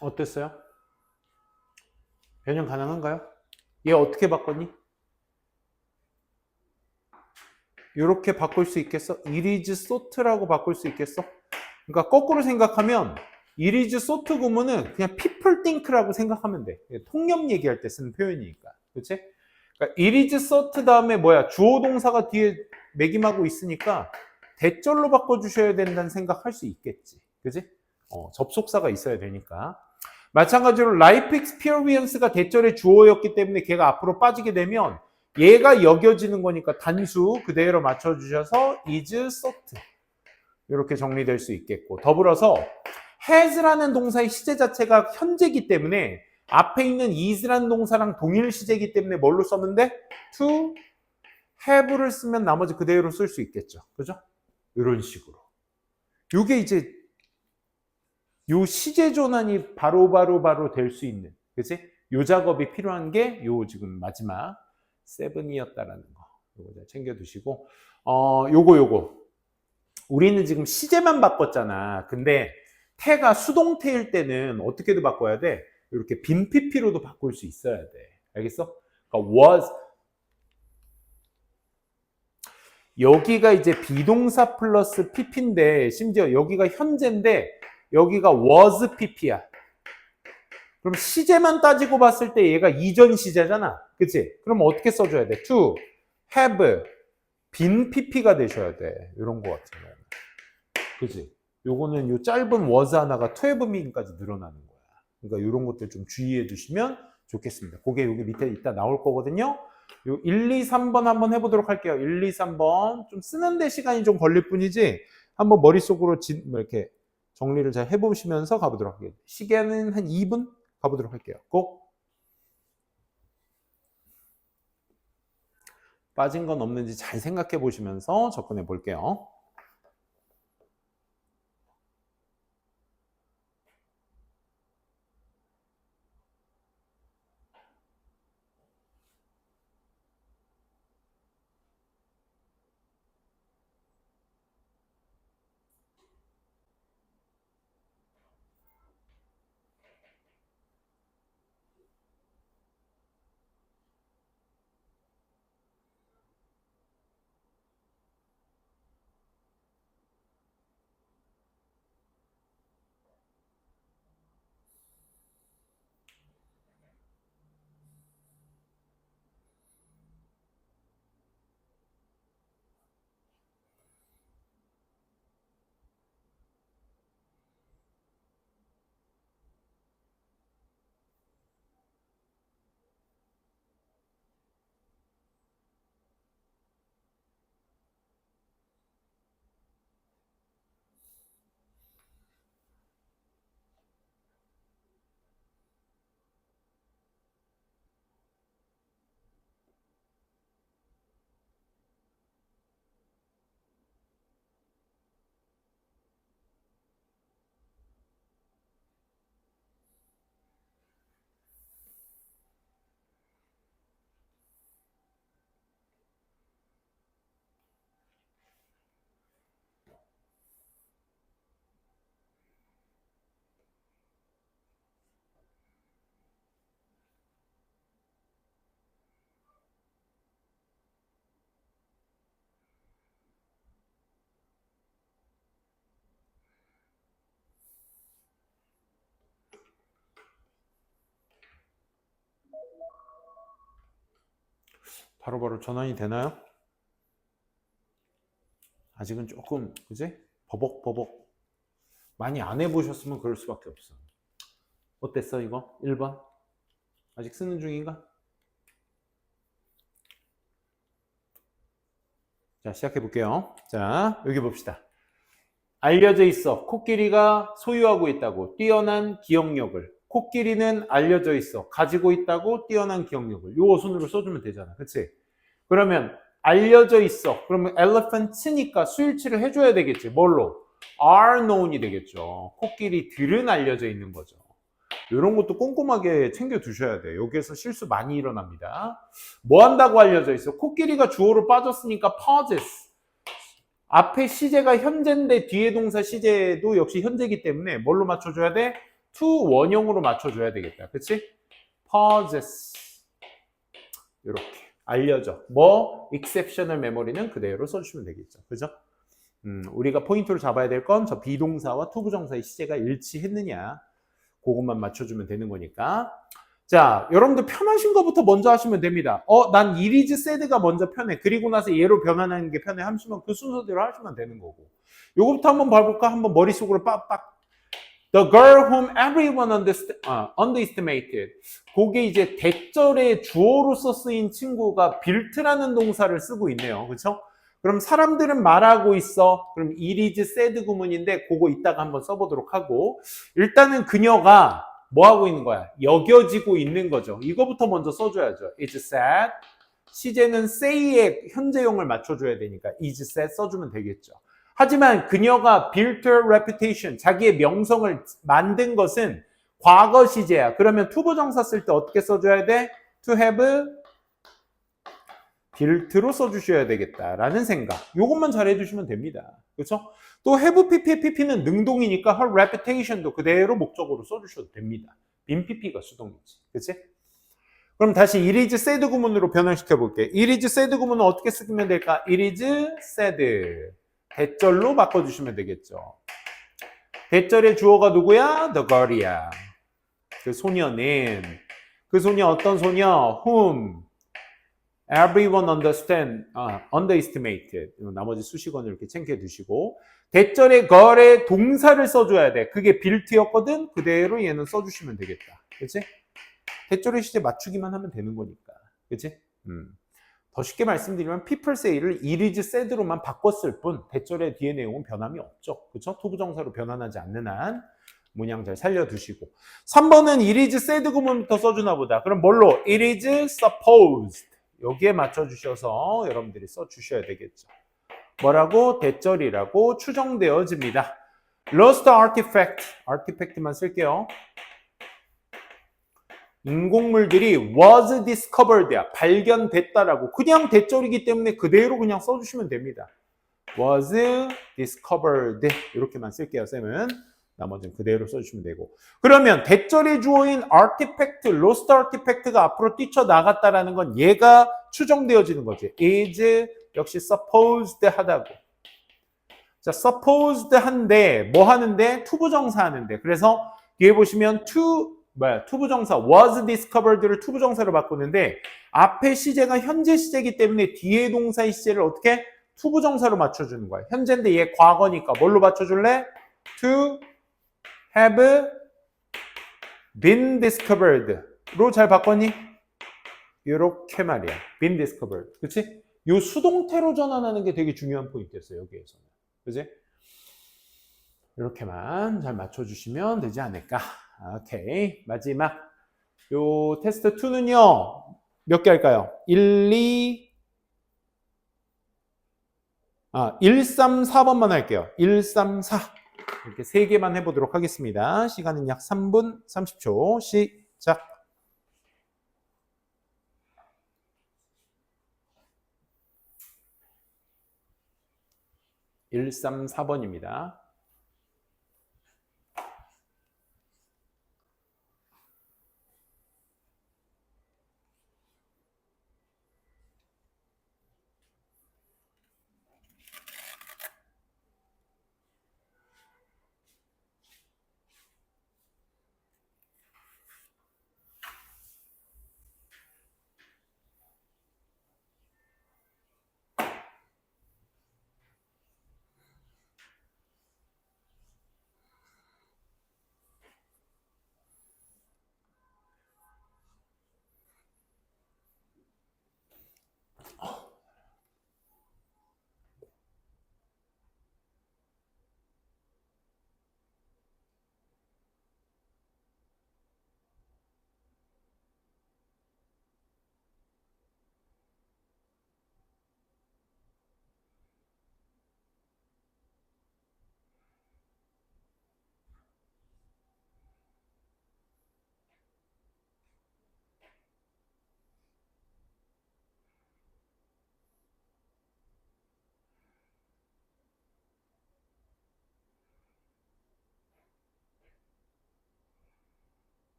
어땠어요? 변형 가능한가요? 얘 어떻게 바꿨니? 이렇게 바꿀 수 있겠어? it is sought라고 바꿀 수 있겠어? 그러니까 거꾸로 생각하면 it is sought 구문은 그냥 people think라고 생각하면 돼. 통념 얘기할 때 쓰는 표현이니까. 그치? 그러니까 it is sought 다음에 뭐야? 주어 동사가 뒤에 매김하고 있으니까 대절로 바꿔주셔야 된다는 생각할 수 있겠지. 그치? 접속사가 있어야 되니까. 마찬가지로 life experience가 대절의 주어였기 때문에 걔가 앞으로 빠지게 되면 얘가 여겨지는 거니까 단수 그대로 맞춰주셔서 is sought 이렇게 정리될 수 있겠고, 더불어서 has라는 동사의 시제 자체가 현재이기 때문에 앞에 있는 is라는 동사랑 동일 시제이기 때문에 뭘로 썼면 돼? to have를 쓰면 나머지 그대로 쓸 수 있겠죠. 그죠? 이런 식으로. 요게 이제 요 시제 전환이 바로 될 수 있는, 그치? 요 작업이 필요한 게 요 지금 마지막 7이었다라는 거. 요거 잘 챙겨두시고, 요거. 우리는 지금 시제만 바꿨잖아. 근데 태가 수동태일 때는 어떻게도 바꿔야 돼? 이렇게 빈 PP로도 바꿀 수 있어야 돼. 알겠어? 그러니까 was, 여기가 이제 비동사 플러스 PP인데 심지어 여기가 현재인데 여기가 was PP야. 그럼 시제만 따지고 봤을 때 얘가 이전 시제잖아. 그치? 그럼 어떻게 써줘야 돼? to, have, 빈 PP가 되셔야 돼. 이런 거 같은 경우는. 그치? 요거는 요 짧은 was 하나가 to have mean까지 늘어나는 거야. 그러니까 이런 것들 좀 주의해 주시면 좋겠습니다. 그게 여기 밑에 이따 나올 거거든요. 요 1, 2, 3번 한번 해보도록 할게요. 1, 2, 3번. 좀 쓰는데 시간이 좀 걸릴 뿐이지 한번 머릿속으로 이렇게 정리를 잘 해보시면서 가보도록 할게요. 시계는 한 2분 가보도록 할게요. 고! 빠진 건 없는지 잘 생각해 보시면서 접근해 볼게요. 바로바로 전환이 되나요? 아직은 조금, 그지? 버벅버벅. 많이 안 해보셨으면 그럴 수밖에 없어. 어땠어, 이거? 1번? 아직 쓰는 중인가? 자, 시작해 볼게요. 자, 여기 봅시다. 알려져 있어. 코끼리가 소유하고 있다고. 뛰어난 기억력을. 코끼리는 알려져 있어. 가지고 있다고 뛰어난 기억력을. 요 어순으로 써주면 되잖아. 그치? 그러면 알려져 있어. 그러면 elephant니까 수일치를 해줘야 되겠지. 뭘로? are known이 되겠죠. 코끼리들은 알려져 있는 거죠. 이런 것도 꼼꼼하게 챙겨 두셔야 돼요. 여기에서 실수 많이 일어납니다. 뭐 한다고 알려져 있어? 코끼리가 주어로 빠졌으니까 possess. 앞에 시제가 현재인데 뒤에 동사 시제도 역시 현재이기 때문에 뭘로 맞춰줘야 돼? to 원형으로 맞춰줘야 되겠다. 그치? possess. 이렇게 알려줘. 뭐 exceptional memory는 그대로 써주시면 되겠죠. 그죠? 우리가 포인트를 잡아야 될 건 저 비동사와 투부정사의 시제가 일치했느냐. 그것만 맞춰주면 되는 거니까. 자, 여러분들 편하신 것부터 먼저 하시면 됩니다. 난 it is said가 먼저 편해. 그리고 나서 얘로 변환하는 게 편해. 하시면 그 순서대로 하시면 되는 거고. 요거부터 한번 봐볼까? 한번 머릿속으로 빡빡. The girl whom everyone underestimated. 그게 이제 대절의 주어로서 쓰인 친구가 built라는 동사를 쓰고 있네요. 그렇죠? 그럼 사람들은 말하고 있어. 그럼 it is said 구문인데 그거 이따가 한번 써보도록 하고 일단은 그녀가 뭐 하고 있는 거야? 여겨지고 있는 거죠. 이거부터 먼저 써줘야죠. is said. 시제는 say의 현재형을 맞춰줘야 되니까 is said 써주면 되겠죠. 하지만 그녀가 built her reputation, 자기의 명성을 만든 것은 과거 시제야. 그러면 투부정사 쓸 때 어떻게 써줘야 돼? to have built로 써주셔야 되겠다라는 생각. 이것만 잘 해주시면 됩니다. 그렇죠? 또 have pp의 pp는 능동이니까 her reputation도 그대로 목적으로 써주셔도 됩니다. 빈 pp가 수동이지. 그치? 그럼 다시 it is said 구문으로 변환시켜 볼게. it is said 구문은 어떻게 쓰면 될까? it is said. 대절로 바꿔주시면 되겠죠. 대절의 주어가 누구야? The girl이야. 그 소녀는. 그 소녀 어떤 소녀? whom everyone underestimated. 나머지 수식어는 이렇게 챙겨두시고 대절의 girl의 동사를 써줘야 돼. 그게 built였거든? 그대로 얘는 써주시면 되겠다. 그치? 대절의 시제 맞추기만 하면 되는 거니까. 그치? 더 쉽게 말씀드리면 people say를 it is said로만 바꿨을 뿐 대절의 뒤에 내용은 변함이 없죠. 그렇죠? 투부정사로 변환하지 않는 한 문양 잘 살려두시고 3번은 it is said 구문부터 써주나 보다. 그럼 뭘로? it is supposed. 여기에 맞춰주셔서 여러분들이 써주셔야 되겠죠. 뭐라고? 대절이라고 추정되어집니다. lost artifact. artifact만 쓸게요. 인공물들이 was discovered야. 발견됐다라고. 그냥 대절이기 때문에 그대로 그냥 써주시면 됩니다. was discovered. 이렇게만 쓸게요, 쌤은. 나머지는 그대로 써주시면 되고. 그러면 대절의 주어인 artifact, lost artifact가 앞으로 뛰쳐나갔다라는 건 얘가 추정되어지는 거지. is 역시 supposed 하다고. 자, supposed 한데, 뭐 하는데? 투부정사 하는데. 그래서 뒤에 보시면 투부정사 was discovered를 투부정사로 바꾸는데 앞에 시제가 현재 시제이기 때문에 뒤에 동사의 시제를 어떻게? 투부정사로 맞춰주는 거야. 현재인데 얘 과거니까 뭘로 맞춰줄래? to have been discovered로 잘 바꿨니? 이렇게 말이야. been discovered. 그치? 요 수동태로 전환하는 게 되게 중요한 포인트였어요. 여기에서는. 그치? 이렇게만 잘 맞춰주시면 되지 않을까. 오케이. 마지막. 요 테스트 2는요. 몇 개 할까요? 1, 3, 4번만 할게요. 1, 3, 4. 이렇게 3개만 해보도록 하겠습니다. 시간은 약 3분 30초. 시작. 1, 3, 4번입니다.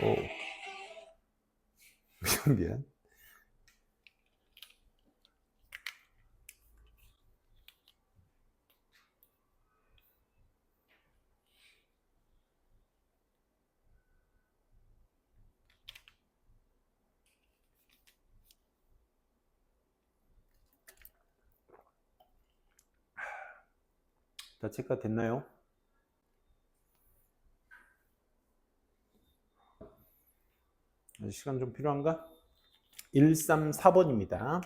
오. 미안. 다 체크가 됐나요? 시간 좀 필요한가? 134번입니다.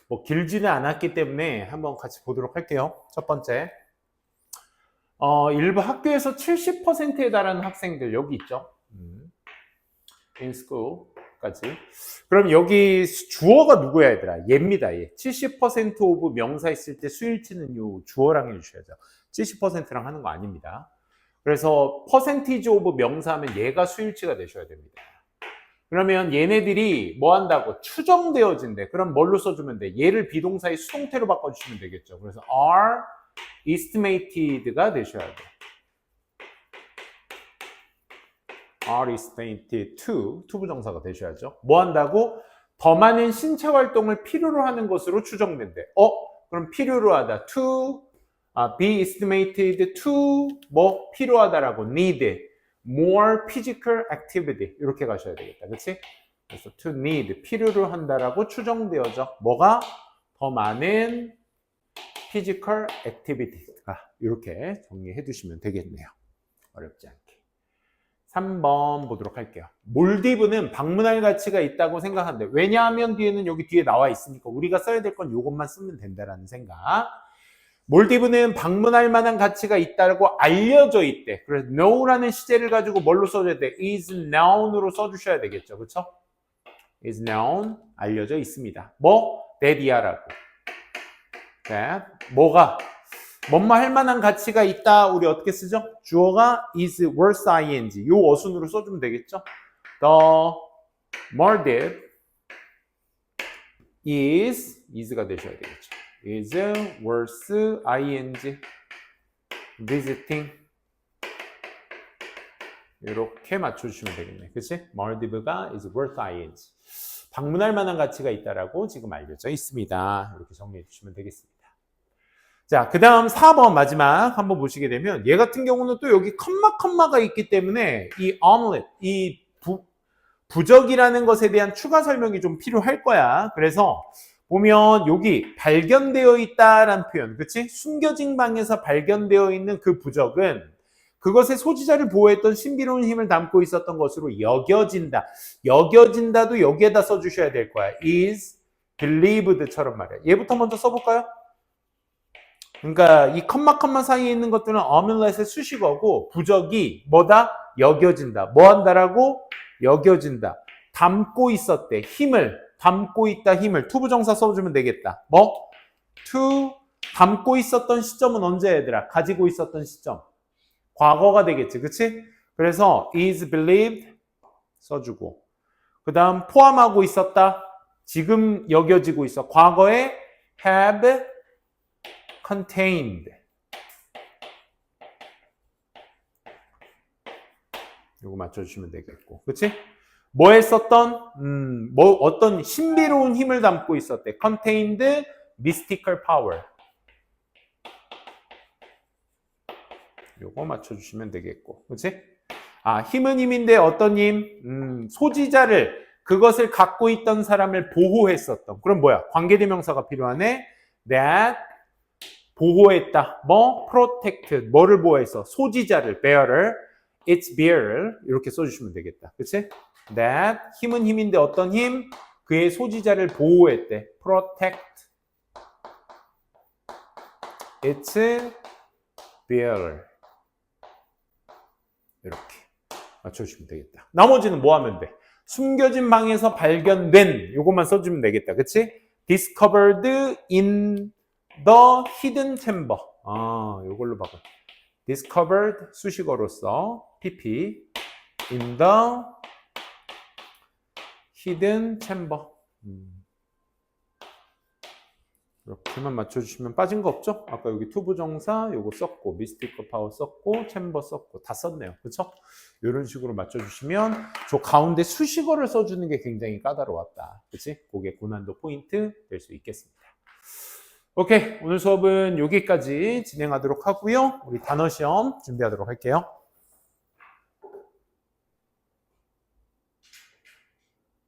뭐 길지는 않았기 때문에 한번 같이 보도록 할게요. 첫 번째. 일부 학교에서 70%에 달하는 학생들 여기 있죠. in school까지. 그럼 여기 주어가 누구야 얘들아? 얘입니다. 얘. 70% 오브 명사 있을 때 수일치는 요 주어랑 해주셔야죠. 70%랑 하는 거 아닙니다. 그래서 퍼센티지 오브 명사 하면 얘가 수일치가 되셔야 됩니다. 그러면 얘네들이 뭐 한다고? 추정되어진대. 그럼 뭘로 써주면 돼? 얘를 비동사의 수동태로 바꿔주시면 되겠죠. 그래서 are estimated가 되셔야 돼. are estimated to 부정사가 되셔야죠. 뭐 한다고? 더 많은 신체 활동을 필요로 하는 것으로 추정된대. 그럼 필요로 하다. to be estimated to 뭐 필요하다라고 need more physical activity 이렇게 가셔야 되겠다. 그렇지? 그래서 to need 필요로 한다라고 추정되어져. 뭐가? 더 많은 physical activity가 이렇게 정리해 두시면 되겠네요. 어렵지 않게. 3번 보도록 할게요. 몰디브는 방문할 가치가 있다고 생각하는데 왜냐하면 뒤에는 여기 뒤에 나와 있으니까 우리가 써야 될 건 이것만 쓰면 된다라는 생각. 몰디브는 방문할 만한 가치가 있다고 알려져 있대. 그래서 know라는 시제를 가지고 뭘로 써줘야 돼? is known으로 써주셔야 되겠죠. 그렇죠? is known 알려져 있습니다. 뭐? that이야라고. that 뭐가? 뭐뭐 할 만한 가치가 있다. 우리 어떻게 쓰죠? 주어가 is worth ing. 요 어순으로 써주면 되겠죠? The Maldives is가 되셔야 되겠죠. is worth ing visiting 이렇게 맞춰주시면 되겠네. 그치? Maldives가 is worth ing. 방문할 만한 가치가 있다라고 지금 알려져 있습니다. 이렇게 정리해 주시면 되겠습니다. 자, 그 다음 4번 마지막 한번 보시게 되면 얘 같은 경우는 또 여기 컴마가 있기 때문에 이 omelet, 이 부적이라는 것에 대한 추가 설명이 좀 필요할 거야. 그래서 보면 여기 발견되어 있다라는 표현, 그치? 숨겨진 방에서 발견되어 있는 그 부적은 그것의 소지자를 보호했던 신비로운 힘을 담고 있었던 것으로 여겨진다. 여겨진다도 여기에다 써주셔야 될 거야. is believed처럼 말이야. 얘부터 먼저 써볼까요? 그러니까 이 컴마 사이에 있는 것들은 omelet의 수식어고 부적이 뭐다? 여겨진다. 뭐 한다라고? 여겨진다. 담고 있었대. 힘을. 담고 있다 힘을. 투부정사 써주면 되겠다. 뭐? to 담고 있었던 시점은 언제 얘들아? 가지고 있었던 시점. 과거가 되겠지. 그치? 그래서 is believed 써주고 그 다음 포함하고 있었다. 지금 여겨지고 있어. 과거에 have contained. 이거 맞춰주시면 되겠고, 그치? 뭐 했었던? 뭐 어떤 신비로운 힘을 담고 있었대. contained mystical power. 요거 맞춰주시면 되겠고, 그치? 힘은 힘인데 어떤 힘? 소지자를 그것을 갖고 있던 사람을 보호했었던. 그럼 뭐야? 관계대명사가 필요하네. that 보호했다. 뭐? protect. 뭐를 보호했어? 소지자를, bearer, its bearer. 이렇게 써주시면 되겠다. 그치? that 힘은 힘인데 어떤 힘? 그의 소지자를 보호했대. protect its bearer. 이렇게 맞춰주시면 되겠다. 나머지는 뭐 하면 돼? 숨겨진 방에서 발견된 요것만 써주면 되겠다. 그치? discovered in the hidden chamber. 요걸로 바꿔. discovered 수식어로서 pp in the hidden chamber. 이렇게만 맞춰주시면 빠진 거 없죠? 아까 여기 투부 정사 요거 썼고 미스티컬 파워 썼고 챔버 썼고 다 썼네요. 그렇죠? 이런 식으로 맞춰주시면 저 가운데 수식어를 써주는 게 굉장히 까다로웠다. 그치? 그게 고난도 포인트 될 수 있겠습니다. 오케이, 오늘 수업은 여기까지 진행하도록 하고요. 우리 단어 시험 준비하도록 할게요.